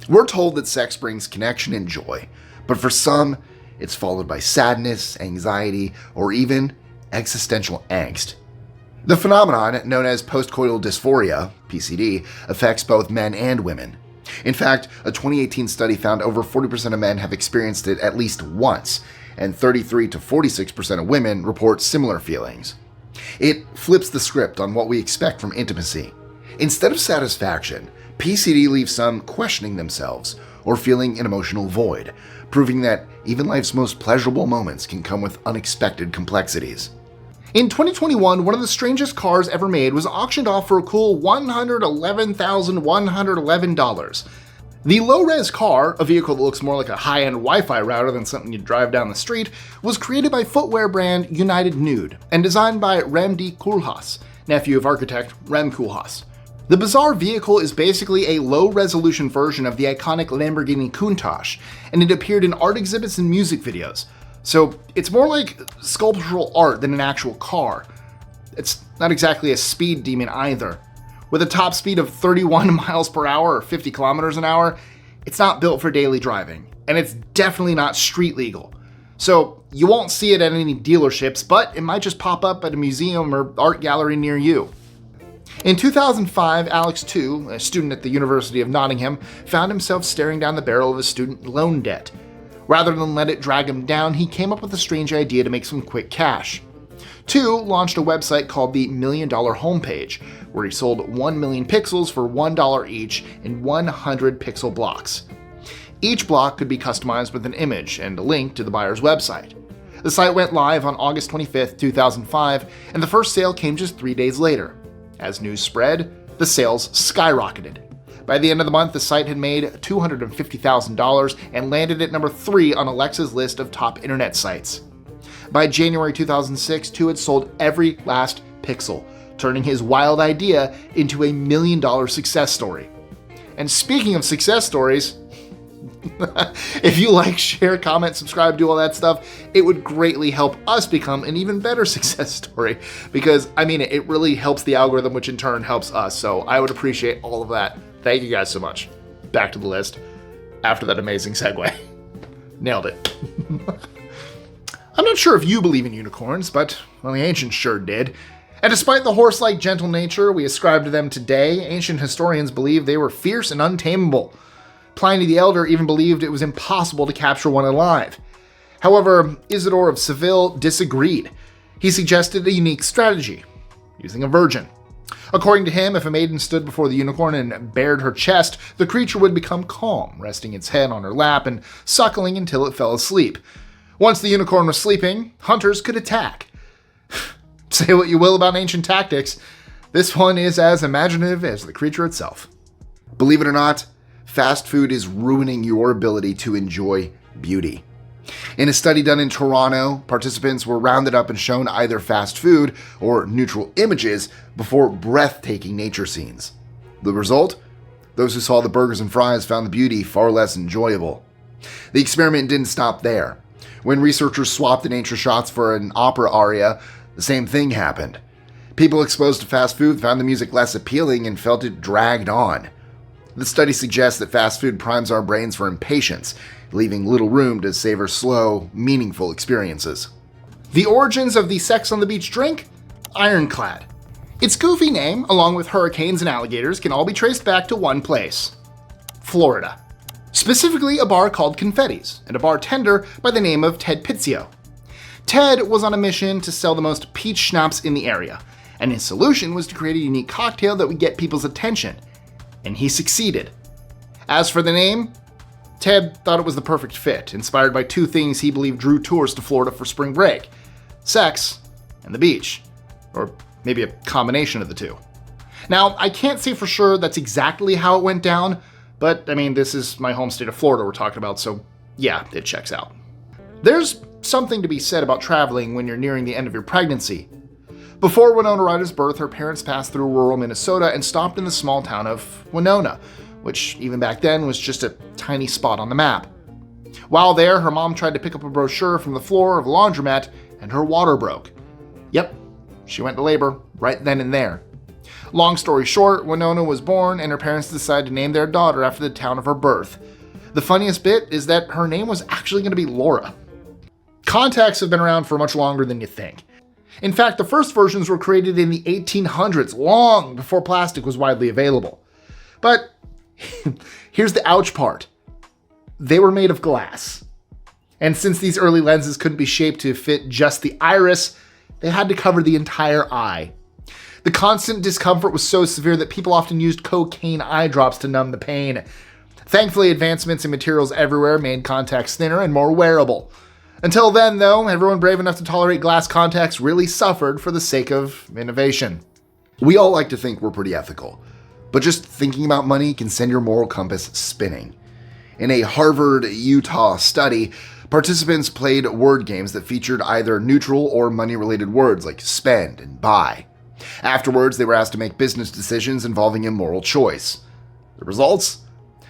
We're told that sex brings connection and joy, but for some, it's followed by sadness, anxiety, or even existential angst. The phenomenon, known as postcoital dysphoria, PCD, affects both men and women. In fact, a 2018 study found over 40% of men have experienced it at least once, and 33 to 46% of women report similar feelings. It flips the script on what we expect from intimacy. Instead of satisfaction, PCD leaves some questioning themselves or feeling an emotional void, proving that even life's most pleasurable moments can come with unexpected complexities. In 2021, one of the strangest cars ever made was auctioned off for a cool $111,111. The low-res car, a vehicle that looks more like a high-end Wi-Fi router than something you'd drive down the street, was created by footwear brand United Nude and designed by Rem D. Koolhaas, nephew of architect Rem Koolhaas. The bizarre vehicle is basically a low-resolution version of the iconic Lamborghini Countach, and it appeared in art exhibits and music videos. So it's more like sculptural art than an actual car. It's not exactly a speed demon either. With a top speed of 31 miles per hour or 50 kilometers an hour, it's not built for daily driving, and it's definitely not street legal. So you won't see it at any dealerships, but it might just pop up at a museum or art gallery near you. In 2005, Alex II, a student at the University of Nottingham, found himself staring down the barrel of a student loan debt. Rather than let it drag him down, he came up with a strange idea to make some quick cash. Two launched a website called the $1 Million Homepage, where he sold 1 million pixels for $1 each in 100 pixel blocks. Each block could be customized with an image and a link to the buyer's website. The site went live on August 25, 2005, and the first sale came just 3 days later. As news spread, the sales skyrocketed. By the end of the month, the site had made $250,000 and landed at number 3 on Alexa's list of top internet sites. By January 2006, Tu had sold every last pixel, turning his wild idea into a $1 million success story. And speaking of success stories, if you like, share, comment, subscribe, do all that stuff, it would greatly help us become an even better success story. Because, I mean, it really helps the algorithm, which in turn helps us. So I would appreciate all of that. Thank you guys so much. Back to the list after that amazing segue. Nailed it. I'm not sure if you believe in unicorns, but, well, the ancients sure did. And despite the horse-like gentle nature we ascribe to them today, ancient historians believed they were fierce and untamable. Pliny the Elder even believed it was impossible to capture one alive. However, Isidore of Seville disagreed. He suggested a unique strategy, using a virgin. According to him, if a maiden stood before the unicorn and bared her chest, the creature would become calm, resting its head on her lap and suckling until it fell asleep. Once the unicorn was sleeping, hunters could attack. Say what you will about ancient tactics, this one is as imaginative as the creature itself. Believe it or not, fast food is ruining your ability to enjoy beauty. In a study done in Toronto, participants were rounded up and shown either fast food or neutral images before breathtaking nature scenes. The result? Those who saw the burgers and fries found the beauty far less enjoyable. The experiment didn't stop there. When researchers swapped the nature shots for an opera aria, the same thing happened. People exposed to fast food found the music less appealing and felt it dragged on. The study suggests that fast food primes our brains for impatience, leaving little room to savor slow, meaningful experiences. The origins of the Sex on the Beach drink? Ironclad. Its goofy name, along with hurricanes and alligators, can all be traced back to one place: Florida. Specifically, a bar called Confetti's, and a bartender by the name of Ted Pizzio. Ted was on a mission to sell the most peach schnapps in the area, and his solution was to create a unique cocktail that would get people's attention. And he succeeded. As for the name, Ted thought it was the perfect fit, inspired by two things he believed drew tourists to Florida for spring break: sex and the beach. Or maybe a combination of the two. Now, I can't say for sure that's exactly how it went down, but I mean, this is my home state of Florida we're talking about, so yeah, it checks out. There's something to be said about traveling when you're nearing the end of your pregnancy. Before Winona Ryder's birth, her parents passed through rural Minnesota and stopped in the small town of Winona, which even back then was just a tiny spot on the map. While there, her mom tried to pick up a brochure from the floor of a laundromat, and her water broke. Yep, she went to labor right then and there. Long story short, Winona was born, and her parents decided to name their daughter after the town of her birth. The funniest bit is that her name was actually going to be Laura. Contacts have been around for much longer than you think. In fact, the first versions were created in the 1800s, long before plastic was widely available. But here's the ouch part. They were made of glass. And since these early lenses couldn't be shaped to fit just the iris, they had to cover the entire eye. The constant discomfort was so severe that people often used cocaine eye drops to numb the pain. Thankfully, advancements in materials everywhere made contacts thinner and more wearable. Until then, though, everyone brave enough to tolerate glass contacts really suffered for the sake of innovation. We all like to think we're pretty ethical, but just thinking about money can send your moral compass spinning. In a Harvard-Utah study, participants played word games that featured either neutral or money-related words like spend and buy. Afterwards, they were asked to make business decisions involving a moral choice. The results?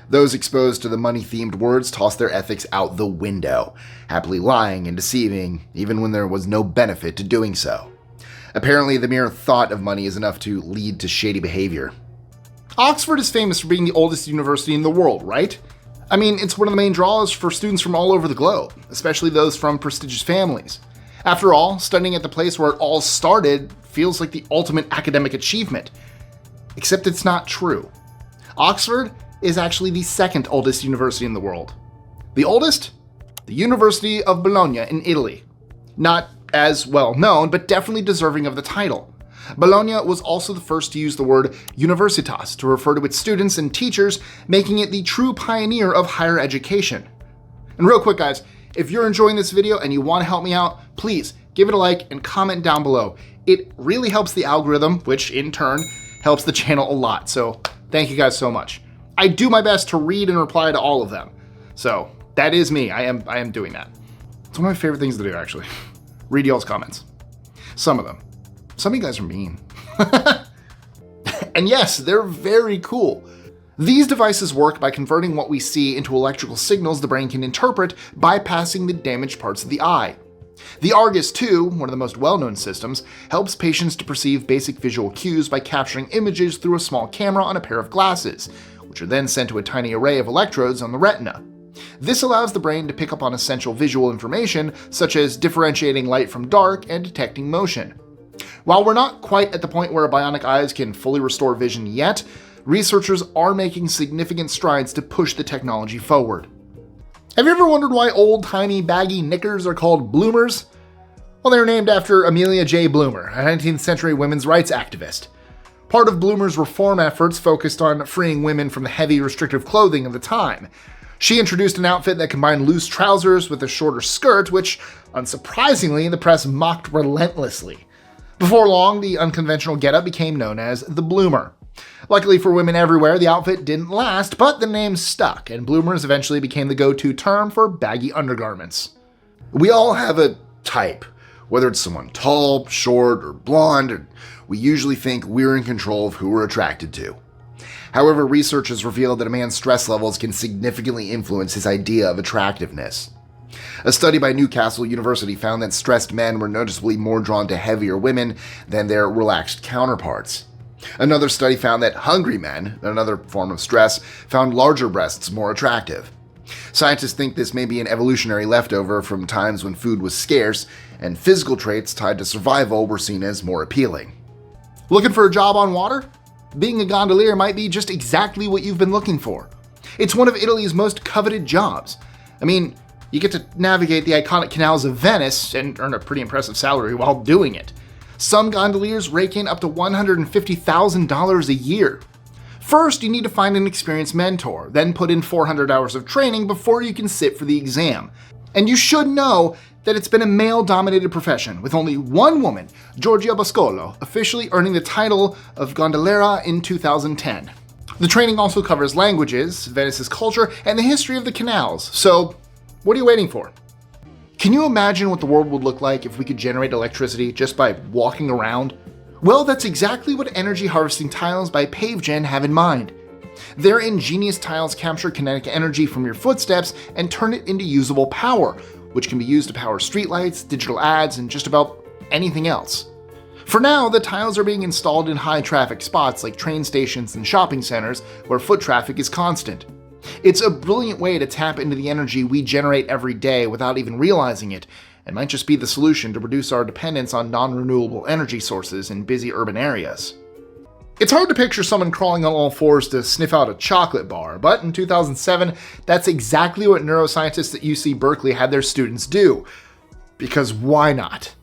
Those exposed to the money-themed words tossed their ethics out the window, happily lying and deceiving even when there was no benefit to doing so. Apparently, the mere thought of money is enough to lead to shady behavior. Oxford is famous for being the oldest university in the world, right? I mean, it's one of the main draws for students from all over the globe, especially those from prestigious families. After all, studying at the place where it all started feels like the ultimate academic achievement. Except it's not true. Oxford is actually the second oldest university in the world. The oldest? The University of Bologna in Italy. Not as well known, but definitely deserving of the title. Bologna was also the first to use the word universitas to refer to its students and teachers, making it the true pioneer of higher education. And real quick, guys, if you're enjoying this video and you want to help me out, please give it a like and comment down below. It really helps the algorithm, which in turn helps the channel a lot. So thank you guys so much. I do my best to read and reply to all of them. So that is me. I am doing that. It's one of my favorite things to do, actually. Read y'all's comments. Some of them. Some of you guys are mean. And yes, they're very cool. These devices work by converting what we see into electrical signals the brain can interpret, bypassing the damaged parts of the eye. The Argus 2, one of the most well-known systems, helps patients to perceive basic visual cues by capturing images through a small camera on a pair of glasses, which are then sent to a tiny array of electrodes on the retina. This allows the brain to pick up on essential visual information, such as differentiating light from dark and detecting motion. While we're not quite at the point where bionic eyes can fully restore vision yet, researchers are making significant strides to push the technology forward. Have you ever wondered why old, tiny, baggy knickers are called bloomers? Well, they're named after Amelia J. Bloomer, a 19th century women's rights activist. Part of Bloomer's reform efforts focused on freeing women from the heavy restrictive clothing of the time. She introduced an outfit that combined loose trousers with a shorter skirt, which, unsurprisingly, the press mocked relentlessly. Before long, the unconventional getup became known as the bloomer. Luckily for women everywhere, the outfit didn't last, but the name stuck, and bloomers eventually became the go-to term for baggy undergarments. We all have a type, whether it's someone tall, short, or blonde. We usually think we're in control of who we're attracted to. However, research has revealed that a man's stress levels can significantly influence his idea of attractiveness. A study by Newcastle University found that stressed men were noticeably more drawn to heavier women than their relaxed counterparts. Another study found that hungry men, another form of stress, found larger breasts more attractive. Scientists think this may be an evolutionary leftover from times when food was scarce, and physical traits tied to survival were seen as more appealing. Looking for a job on water? Being a gondolier might be just exactly what you've been looking for. It's one of Italy's most coveted jobs. I mean, you get to navigate the iconic canals of Venice and earn a pretty impressive salary while doing it. Some gondoliers rake in up to $150,000 a year. First, you need to find an experienced mentor, then put in 400 hours of training before you can sit for the exam. And you should know that it's been a male-dominated profession, with only one woman, Giorgia Boscolo, officially earning the title of gondoliera in 2010. The training also covers languages, Venice's culture, and the history of the canals, so what are you waiting for? Can you imagine what the world would look like if we could generate electricity just by walking around? Well, that's exactly what energy harvesting tiles by PaveGen have in mind. Their ingenious tiles capture kinetic energy from your footsteps and turn it into usable power, which can be used to power streetlights, digital ads, and just about anything else. For now, the tiles are being installed in high-traffic spots like train stations and shopping centers where foot traffic is constant. It's a brilliant way to tap into the energy we generate every day without even realizing it, and might just be the solution to reduce our dependence on non-renewable energy sources in busy urban areas. It's hard to picture someone crawling on all fours to sniff out a chocolate bar, but in 2007, that's exactly what neuroscientists at UC Berkeley had their students do. Because why not?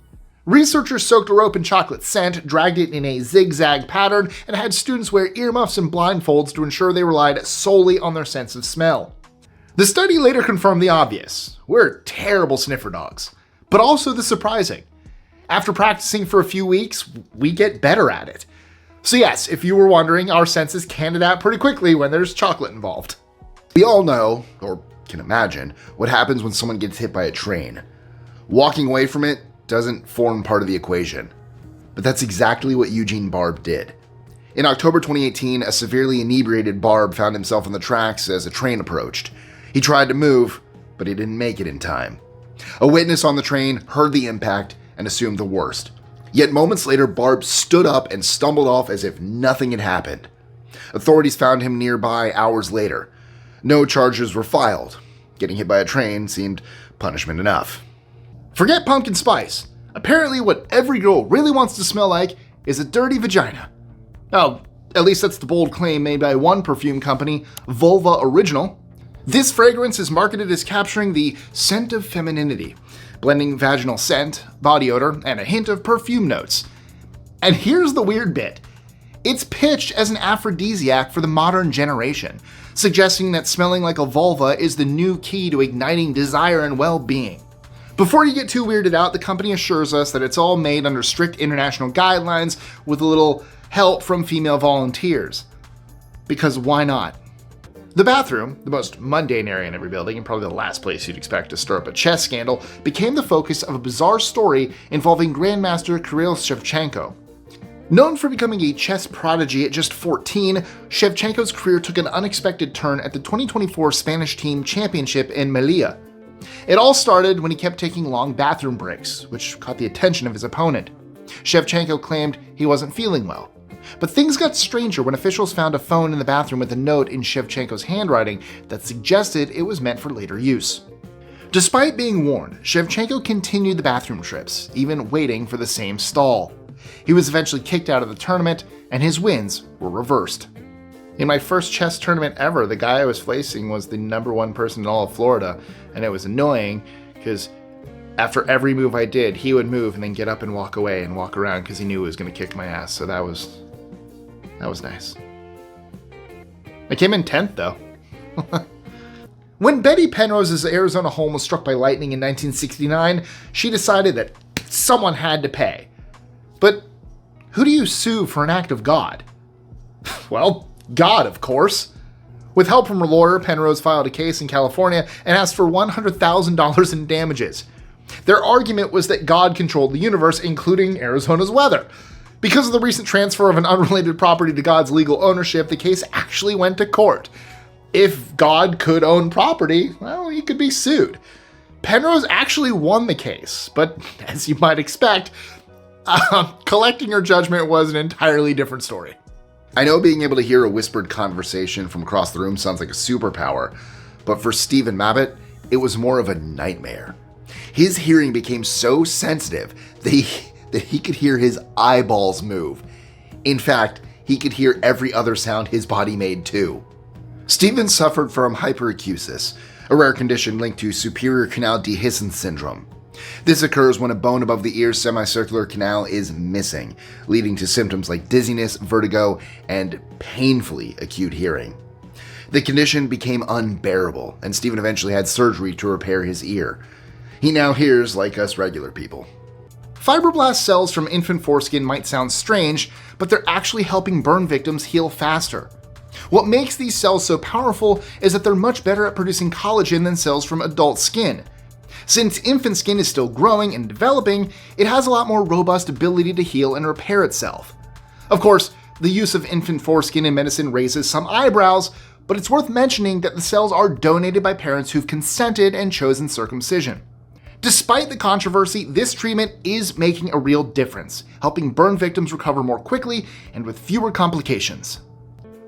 Researchers soaked a rope in chocolate scent, dragged it in a zigzag pattern, and had students wear earmuffs and blindfolds to ensure they relied solely on their sense of smell. The study later confirmed the obvious. We're terrible sniffer dogs. But also the surprising. After practicing for a few weeks, we get better at it. So yes, if you were wondering, our senses can adapt pretty quickly when there's chocolate involved. We all know, or can imagine, what happens when someone gets hit by a train. Walking away from it doesn't form part of the equation. But that's exactly what Eugene Barb did. In October 2018, a severely inebriated Barb found himself on the tracks as a train approached. He tried to move, but he didn't make it in time. A witness on the train heard the impact and assumed the worst. Yet moments later, Barb stood up and stumbled off as if nothing had happened. Authorities found him nearby hours later. No charges were filed. Getting hit by a train seemed punishment enough. Forget pumpkin spice. Apparently what every girl really wants to smell like is a dirty vagina. Oh, at least that's the bold claim made by one perfume company, Vulva Original. This fragrance is marketed as capturing the scent of femininity, blending vaginal scent, body odor, and a hint of perfume notes. And here's the weird bit. It's pitched as an aphrodisiac for the modern generation, suggesting that smelling like a vulva is the new key to igniting desire and well-being. Before you get too weirded out, the company assures us that it's all made under strict international guidelines with a little help from female volunteers. Because why not? The bathroom, the most mundane area in every building and probably the last place you'd expect to stir up a chess scandal, became the focus of a bizarre story involving Grandmaster Kirill Shevchenko. Known for becoming a chess prodigy at just 14, Shevchenko's career took an unexpected turn at the 2024 Spanish Team Championship in Melilla. It all started when he kept taking long bathroom breaks, which caught the attention of his opponent. Shevchenko claimed he wasn't feeling well. But things got stranger when officials found a phone in the bathroom with a note in Shevchenko's handwriting that suggested it was meant for later use. Despite being warned, Shevchenko continued the bathroom trips, even waiting for the same stall. He was eventually kicked out of the tournament, and his wins were reversed. In my first chess tournament ever, the guy I was facing was the #1 person in all of Florida, and it was annoying because after every move I did, he would move and then get up and walk away and walk around because he knew he was going to kick my ass, so that was nice. I came in 10th though. When Betty Penrose's Arizona home was struck by lightning in 1969, she decided that someone had to pay. But who do you sue for an act of God? Well, God, of course. With help from her lawyer, Penrose filed a case in California and asked for $100,000 in damages. Their argument was that God controlled the universe, including Arizona's weather. Because of the recent transfer of an unrelated property to God's legal ownership, the case actually went to court. If God could own property, well, he could be sued. Penrose actually won the case, but as you might expect, collecting her judgment was an entirely different story. I know being able to hear a whispered conversation from across the room sounds like a superpower, but for Stephen Mabbitt, it was more of a nightmare. His hearing became so sensitive that he could hear his eyeballs move. In fact, he could hear every other sound his body made too. Stephen suffered from hyperacusis, a rare condition linked to superior canal dehiscence syndrome. This occurs when a bone above the ear's semicircular canal is missing, leading to symptoms like dizziness, vertigo, and painfully acute hearing. The condition became unbearable, and Stephen eventually had surgery to repair his ear. He now hears like us regular people. Fibroblast cells from infant foreskin might sound strange, but they're actually helping burn victims heal faster. What makes these cells so powerful is that they're much better at producing collagen than cells from adult skin. Since infant skin is still growing and developing, it has a lot more robust ability to heal and repair itself. Of course, the use of infant foreskin in medicine raises some eyebrows, but it's worth mentioning that the cells are donated by parents who've consented and chosen circumcision. Despite the controversy, this treatment is making a real difference, helping burn victims recover more quickly and with fewer complications.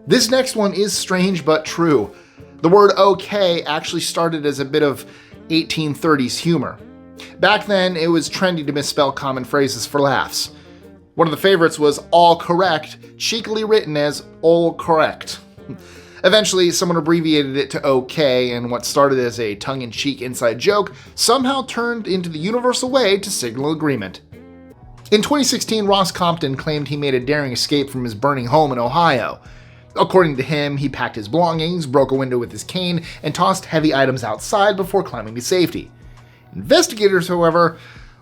This next one is strange but true. The word okay actually started as a bit of 1830s humor. Back then, it was trendy to misspell common phrases for laughs. One of the favorites was all correct, cheekily written as all correct. Eventually, someone abbreviated it to OK, and what started as a tongue-in-cheek inside joke somehow turned into the universal way to signal agreement. In 2016, Ross Compton claimed he made a daring escape from his burning home in Ohio. According to him, he packed his belongings, broke a window with his cane, and tossed heavy items outside before climbing to safety. Investigators, however,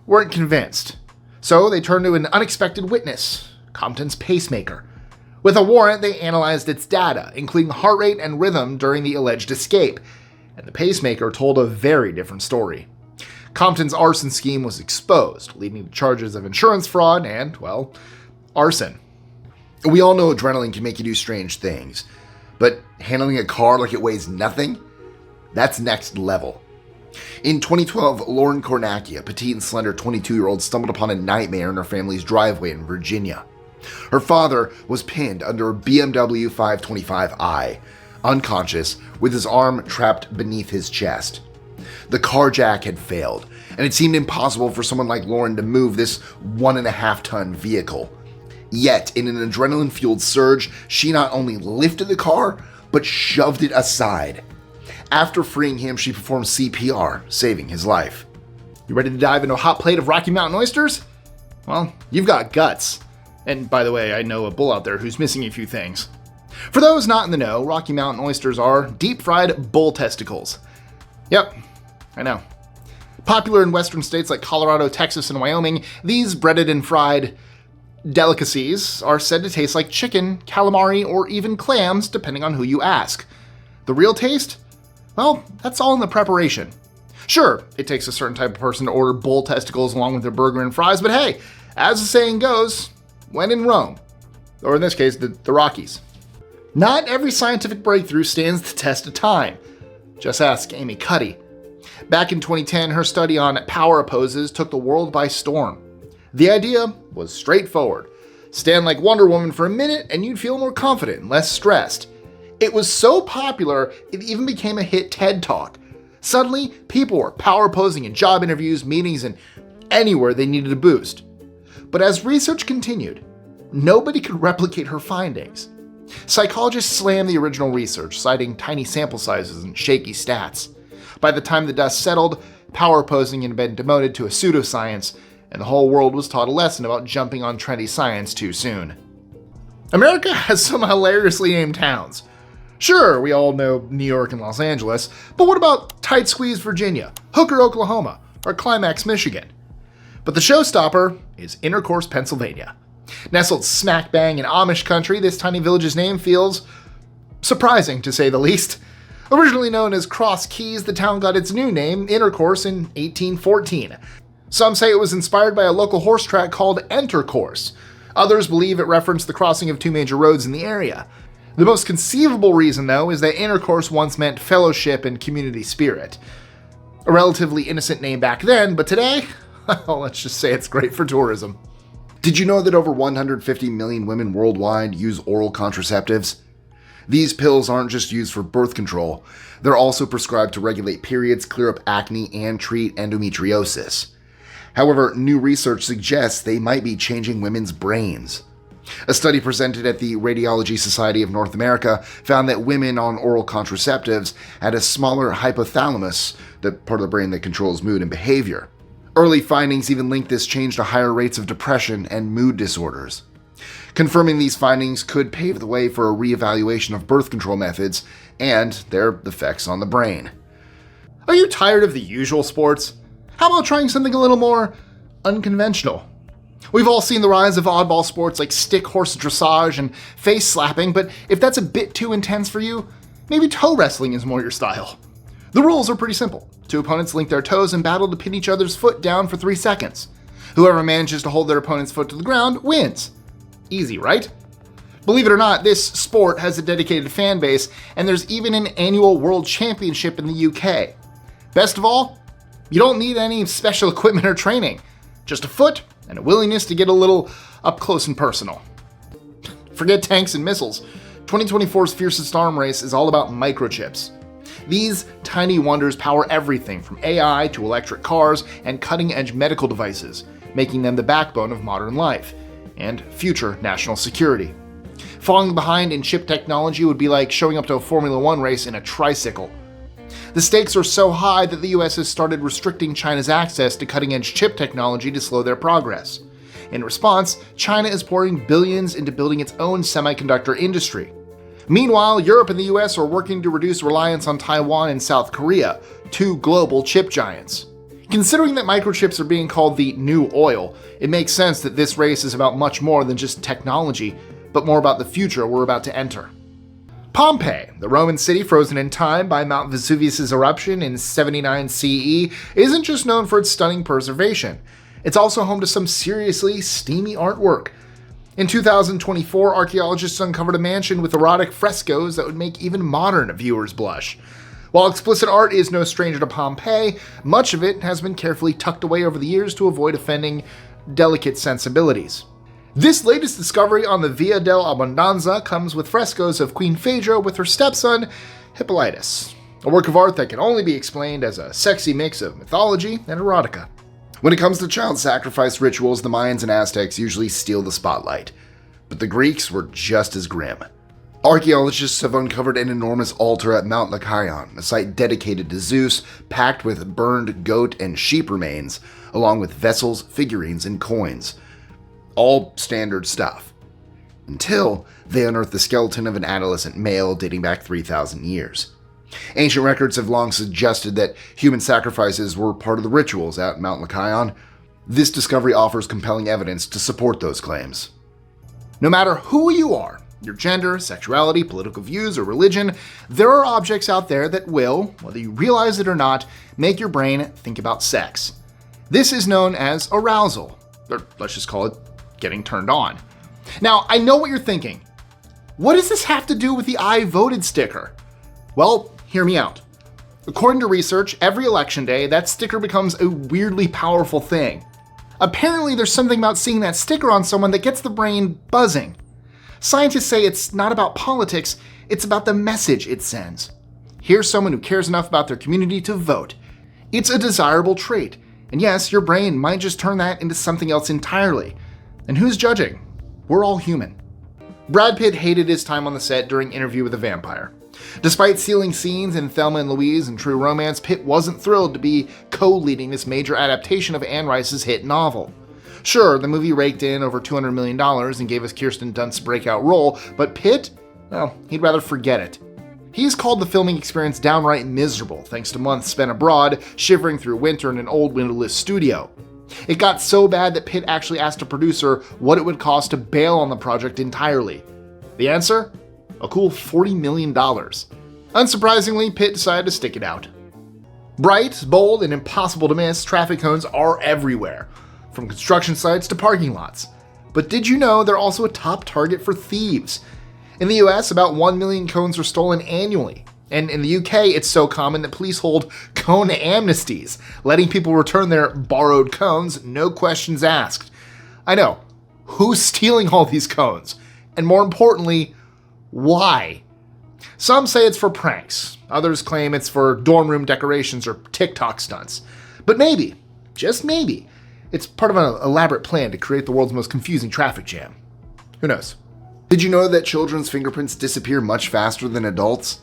weren't convinced. So they turned to an unexpected witness, Compton's pacemaker. With a warrant, they analyzed its data, including heart rate and rhythm during the alleged escape, and the pacemaker told a very different story. Compton's arson scheme was exposed, leading to charges of insurance fraud and, well, arson. We all know adrenaline can make you do strange things, but handling a car like it weighs nothing? That's next level. In 2012, Lauren Kornacki, a petite and slender 22-year-old, stumbled upon a nightmare in her family's driveway in Virginia. Her father was pinned under a BMW 525i, unconscious, with his arm trapped beneath his chest. The car jack had failed, and it seemed impossible for someone like Lauren to move this 1.5-ton vehicle. Yet, in an adrenaline-fueled surge, she not only lifted the car, but shoved it aside. After freeing him, she performed CPR, saving his life. You ready to dive into a hot plate of Rocky Mountain oysters? Well, you've got guts. And by the way, I know a bull out there who's missing a few things. For those not in the know, Rocky Mountain oysters are deep-fried bull testicles. Yep, I know. Popular in western states like Colorado, Texas, and Wyoming, these breaded and fried delicacies are said to taste like chicken, calamari, or even clams, depending on who you ask. The real taste? Well, that's all in the preparation. Sure, it takes a certain type of person to order bull testicles along with their burger and fries, but hey, as the saying goes, when in Rome, or in this case, the Rockies. Not every scientific breakthrough stands the test of time. Just ask Amy Cuddy. Back in 2010, her study on power poses took the world by storm. The idea was straightforward. Stand like Wonder Woman for a minute and you'd feel more confident and less stressed. It was so popular, it even became a hit TED Talk. Suddenly, people were power posing in job interviews, meetings, and anywhere they needed a boost. But as research continued, nobody could replicate her findings. Psychologists slammed the original research, citing tiny sample sizes and shaky stats. By the time the dust settled, power posing had been demoted to a pseudoscience, and the whole world was taught a lesson about jumping on trendy science too soon. America has some hilariously named towns. Sure, we all know New York and Los Angeles, but what about Tight Squeeze, Virginia, Hooker, Oklahoma, or Climax, Michigan? But the showstopper is Intercourse, Pennsylvania. Nestled smack bang in Amish country, this tiny village's name feels surprising, to say the least. Originally known as Cross Keys, the town got its new name, Intercourse, in 1814. Some say it was inspired by a local horse track called Entercourse. Others believe it referenced the crossing of two major roads in the area. The most conceivable reason, though, is that intercourse once meant fellowship and community spirit. A relatively innocent name back then, but today, well, let's just say it's great for tourism. Did you know that over 150 million women worldwide use oral contraceptives? These pills aren't just used for birth control, they're also prescribed to regulate periods, clear up acne, and treat endometriosis. However, new research suggests they might be changing women's brains. A study presented at the Radiology Society of North America found that women on oral contraceptives had a smaller hypothalamus, the part of the brain that controls mood and behavior. Early findings even linked this change to higher rates of depression and mood disorders. Confirming these findings could pave the way for a reevaluation of birth control methods and their effects on the brain. Are you tired of the usual sports? How about trying something a little more unconventional? We've all seen the rise of oddball sports like stick horse dressage and face slapping, but if that's a bit too intense for you, maybe toe wrestling is more your style. The rules are pretty simple. Two opponents link their toes and battle to pin each other's foot down for 3 seconds. Whoever manages to hold their opponent's foot to the ground wins. Easy, right? Believe it or not, this sport has a dedicated fan base, and there's even an annual world championship in the UK. Best of all, you don't need any special equipment or training. Just a foot and a willingness to get a little up close and personal. Forget tanks and missiles. 2024's fiercest arm race is all about microchips. These tiny wonders power everything from AI to electric cars and cutting-edge medical devices, making them the backbone of modern life and future national security. Falling behind in chip technology would be like showing up to a Formula One race in a tricycle. The stakes are so high that the US has started restricting China's access to cutting-edge chip technology to slow their progress. In response, China is pouring billions into building its own semiconductor industry. Meanwhile, Europe and the US are working to reduce reliance on Taiwan and South Korea, two global chip giants. Considering that microchips are being called the new oil, it makes sense that this race is about much more than just technology, but more about the future we're about to enter. Pompeii, the Roman city frozen in time by Mount Vesuvius' eruption in 79 CE, isn't just known for its stunning preservation. It's also home to some seriously steamy artwork. In 2024, archaeologists uncovered a mansion with erotic frescoes that would make even modern viewers blush. While explicit art is no stranger to Pompeii, much of it has been carefully tucked away over the years to avoid offending delicate sensibilities. This latest discovery on the Via dell'Abbondanza comes with frescoes of Queen Phaedra with her stepson, Hippolytus, a work of art that can only be explained as a sexy mix of mythology and erotica. When it comes to child sacrifice rituals, the Mayans and Aztecs usually steal the spotlight, but the Greeks were just as grim. Archaeologists have uncovered an enormous altar at Mount Lycaon, a site dedicated to Zeus, packed with burned goat and sheep remains, along with vessels, figurines, and coins. All standard stuff. Until they unearthed the skeleton of an adolescent male dating back 3,000 years. Ancient records have long suggested that human sacrifices were part of the rituals at Mount Lycaon. This discovery offers compelling evidence to support those claims. No matter who you are, your gender, sexuality, political views, or religion, there are objects out there that will, whether you realize it or not, make your brain think about sex. This is known as arousal, or let's just call it getting turned on. Now, I know what you're thinking. What does this have to do with the I voted sticker? Well, hear me out. According to research, every election day, that sticker becomes a weirdly powerful thing. Apparently, there's something about seeing that sticker on someone that gets the brain buzzing. Scientists say it's not about politics, it's about the message it sends. Here's someone who cares enough about their community to vote. It's a desirable trait. And yes, your brain might just turn that into something else entirely. And who's judging? We're all human. Brad Pitt hated his time on the set during Interview with a Vampire. Despite stealing scenes in Thelma and Louise and True Romance, Pitt wasn't thrilled to be co-leading this major adaptation of Anne Rice's hit novel. Sure, the movie raked in over $200 million and gave us Kirsten Dunst's breakout role, but Pitt? Well, he'd rather forget it. He's called the filming experience downright miserable, thanks to months spent abroad, shivering through winter in an old windowless studio. It got so bad that Pitt actually asked a producer what it would cost to bail on the project entirely. The answer? A cool $40 million. Unsurprisingly, Pitt decided to stick it out. Bright, bold, and impossible to miss, traffic cones are everywhere, from construction sites to parking lots. But did you know they're also a top target for thieves? In the US, about 1 million cones are stolen annually. And in the UK, it's so common that police hold cone amnesties, letting people return their borrowed cones, no questions asked. I know, who's stealing all these cones? And more importantly, why? Some say it's for pranks. Others claim it's for dorm room decorations or TikTok stunts. But maybe, just maybe, it's part of an elaborate plan to create the world's most confusing traffic jam. Who knows? Did you know that children's fingerprints disappear much faster than adults?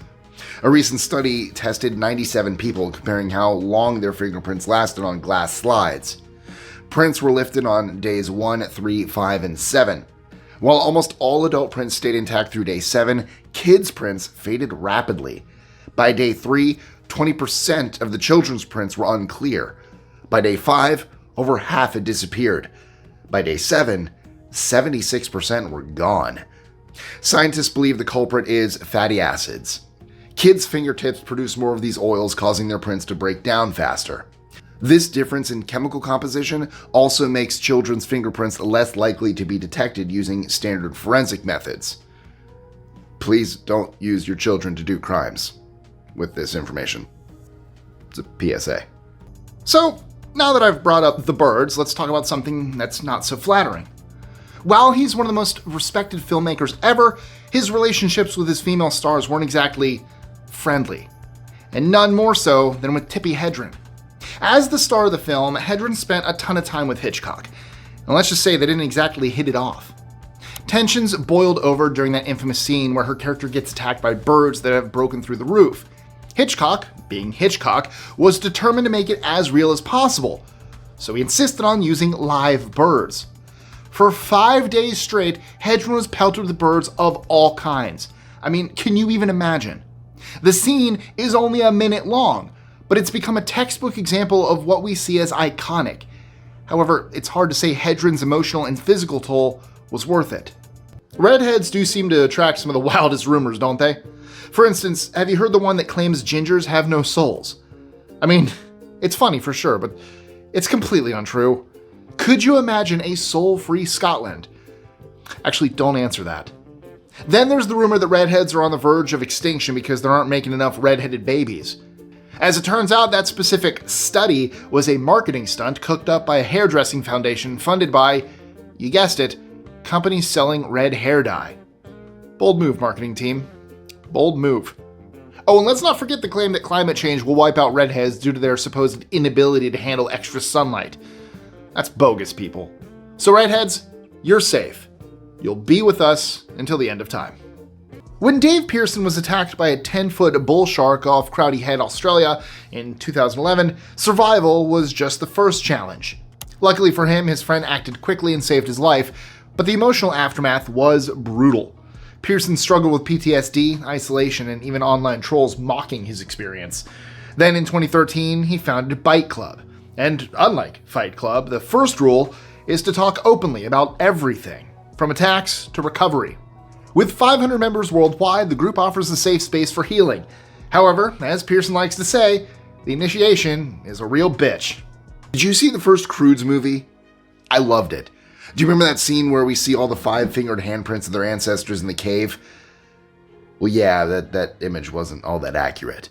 A recent study tested 97 people, comparing how long their fingerprints lasted on glass slides. Prints were lifted on days 1, 3, 5, and 7. While almost all adult prints stayed intact through day 7, kids' prints faded rapidly. By day 3, 20% of the children's prints were unclear. By day 5, over half had disappeared. By day 7, 76% were gone. Scientists believe the culprit is fatty acids. Kids' fingertips produce more of these oils, causing their prints to break down faster. This difference in chemical composition also makes children's fingerprints less likely to be detected using standard forensic methods. Please don't use your children to do crimes with this information. It's a PSA. So, now that I've brought up the birds, let's talk about something that's not so flattering. While he's one of the most respected filmmakers ever, his relationships with his female stars weren't exactly friendly, and none more so than with Tippi Hedren. As the star of the film, Hedren spent a ton of time with Hitchcock, and let's just say they didn't exactly hit it off. Tensions boiled over during that infamous scene where her character gets attacked by birds that have broken through the roof. Hitchcock, being Hitchcock, was determined to make it as real as possible, so he insisted on using live birds. For 5 days straight, Hedren was pelted with birds of all kinds. I mean, can you even imagine? The scene is only a minute long, but it's become a textbook example of what we see as iconic. However, it's hard to say Hedren's emotional and physical toll was worth it. Redheads do seem to attract some of the wildest rumors, don't they? For instance, have you heard the one that claims gingers have no souls? I mean, it's funny for sure, but it's completely untrue. Could you imagine a soul-free Scotland? Actually, don't answer that. Then there's the rumor that redheads are on the verge of extinction because there aren't making enough redheaded babies. As it turns out, that specific study was a marketing stunt cooked up by a hairdressing foundation funded by, you guessed it, companies selling red hair dye. Bold move, marketing team. Bold move. Oh, and let's not forget the claim that climate change will wipe out redheads due to their supposed inability to handle extra sunlight. That's bogus, people. So redheads, you're safe. You'll be with us until the end of time. When Dave Pearson was attacked by a 10-foot bull shark off Crowdy Head, Australia in 2011, survival was just the first challenge. Luckily for him, his friend acted quickly and saved his life, but the emotional aftermath was brutal. Pearson struggled with PTSD, isolation, and even online trolls mocking his experience. Then in 2013, he founded Bite Club. And unlike Fight Club, the first rule is to talk openly about everything, from attacks to recovery. With 500 members worldwide, the group offers a safe space for healing. However, as Pearson likes to say, the initiation is a real bitch. Did you see the first Croods movie? I loved it. Do you remember that scene where we see all the 5-fingered handprints of their ancestors in the cave? Well, yeah, that image wasn't all that accurate.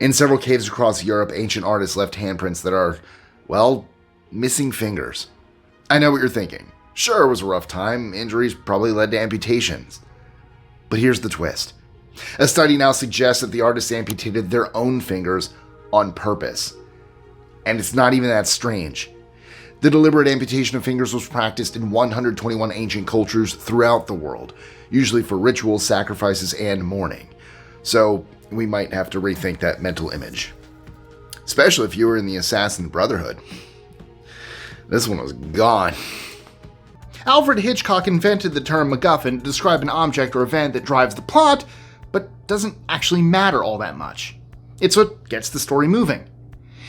In several caves across Europe, ancient artists left handprints that are, well, missing fingers. I know what you're thinking. Sure, it was a rough time. Injuries probably led to amputations. But here's the twist. A study now suggests that the artists amputated their own fingers on purpose. And it's not even that strange. The deliberate amputation of fingers was practiced in 121 ancient cultures throughout the world, usually for rituals, sacrifices, and mourning. So we might have to rethink that mental image. Especially if you were in the Assassin Brotherhood. This one was gone. Alfred Hitchcock invented the term MacGuffin to describe an object or event that drives the plot, but doesn't actually matter all that much. It's what gets the story moving.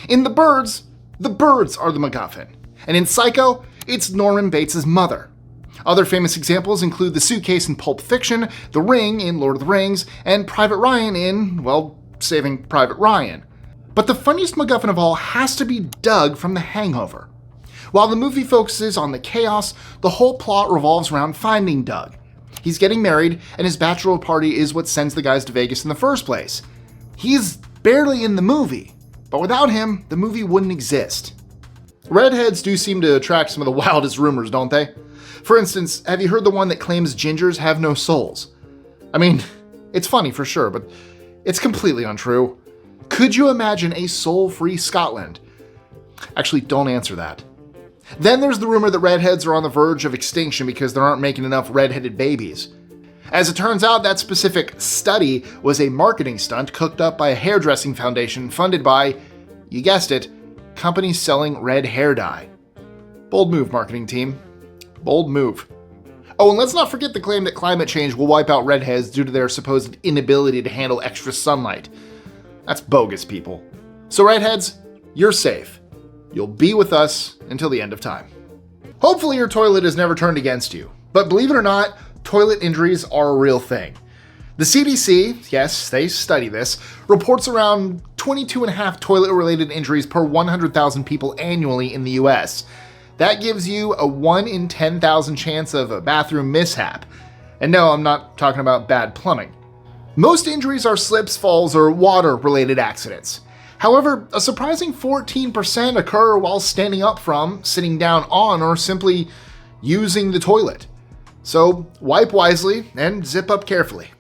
In The Birds are the MacGuffin. And in Psycho, it's Norman Bates' mother. Other famous examples include the suitcase in Pulp Fiction, the ring in Lord of the Rings, and Private Ryan in, well, Saving Private Ryan. But the funniest MacGuffin of all has to be Doug from The Hangover. While the movie focuses on the chaos, the whole plot revolves around finding Doug. He's getting married, and his bachelor party is what sends the guys to Vegas in the first place. He's barely in the movie, but without him, the movie wouldn't exist. Redheads do seem to attract some of the wildest rumors, don't they? For instance, have you heard the one that claims gingers have no souls? I mean, it's funny for sure, but it's completely untrue. Could you imagine a soul-free Scotland? Actually, don't answer that. Then there's the rumor that redheads are on the verge of extinction because there aren't making enough redheaded babies. As it turns out, that specific study was a marketing stunt cooked up by a hairdressing foundation funded by, you guessed it, companies selling red hair dye. Bold move, marketing team. Bold move. Oh, and let's not forget the claim that climate change will wipe out redheads due to their supposed inability to handle extra sunlight. That's bogus, people. So redheads, you're safe. You'll be with us until the end of time. Hopefully your toilet is never turned against you. But believe it or not, toilet injuries are a real thing. The CDC, yes, they study this, reports around 22.5 toilet-related injuries per 100,000 people annually in the US. That gives you a 1 in 10,000 chance of a bathroom mishap. And no, I'm not talking about bad plumbing. Most injuries are slips, falls, or water-related accidents. However, a surprising 14% occur while standing up from, sitting down on, or simply using the toilet. So wipe wisely and zip up carefully.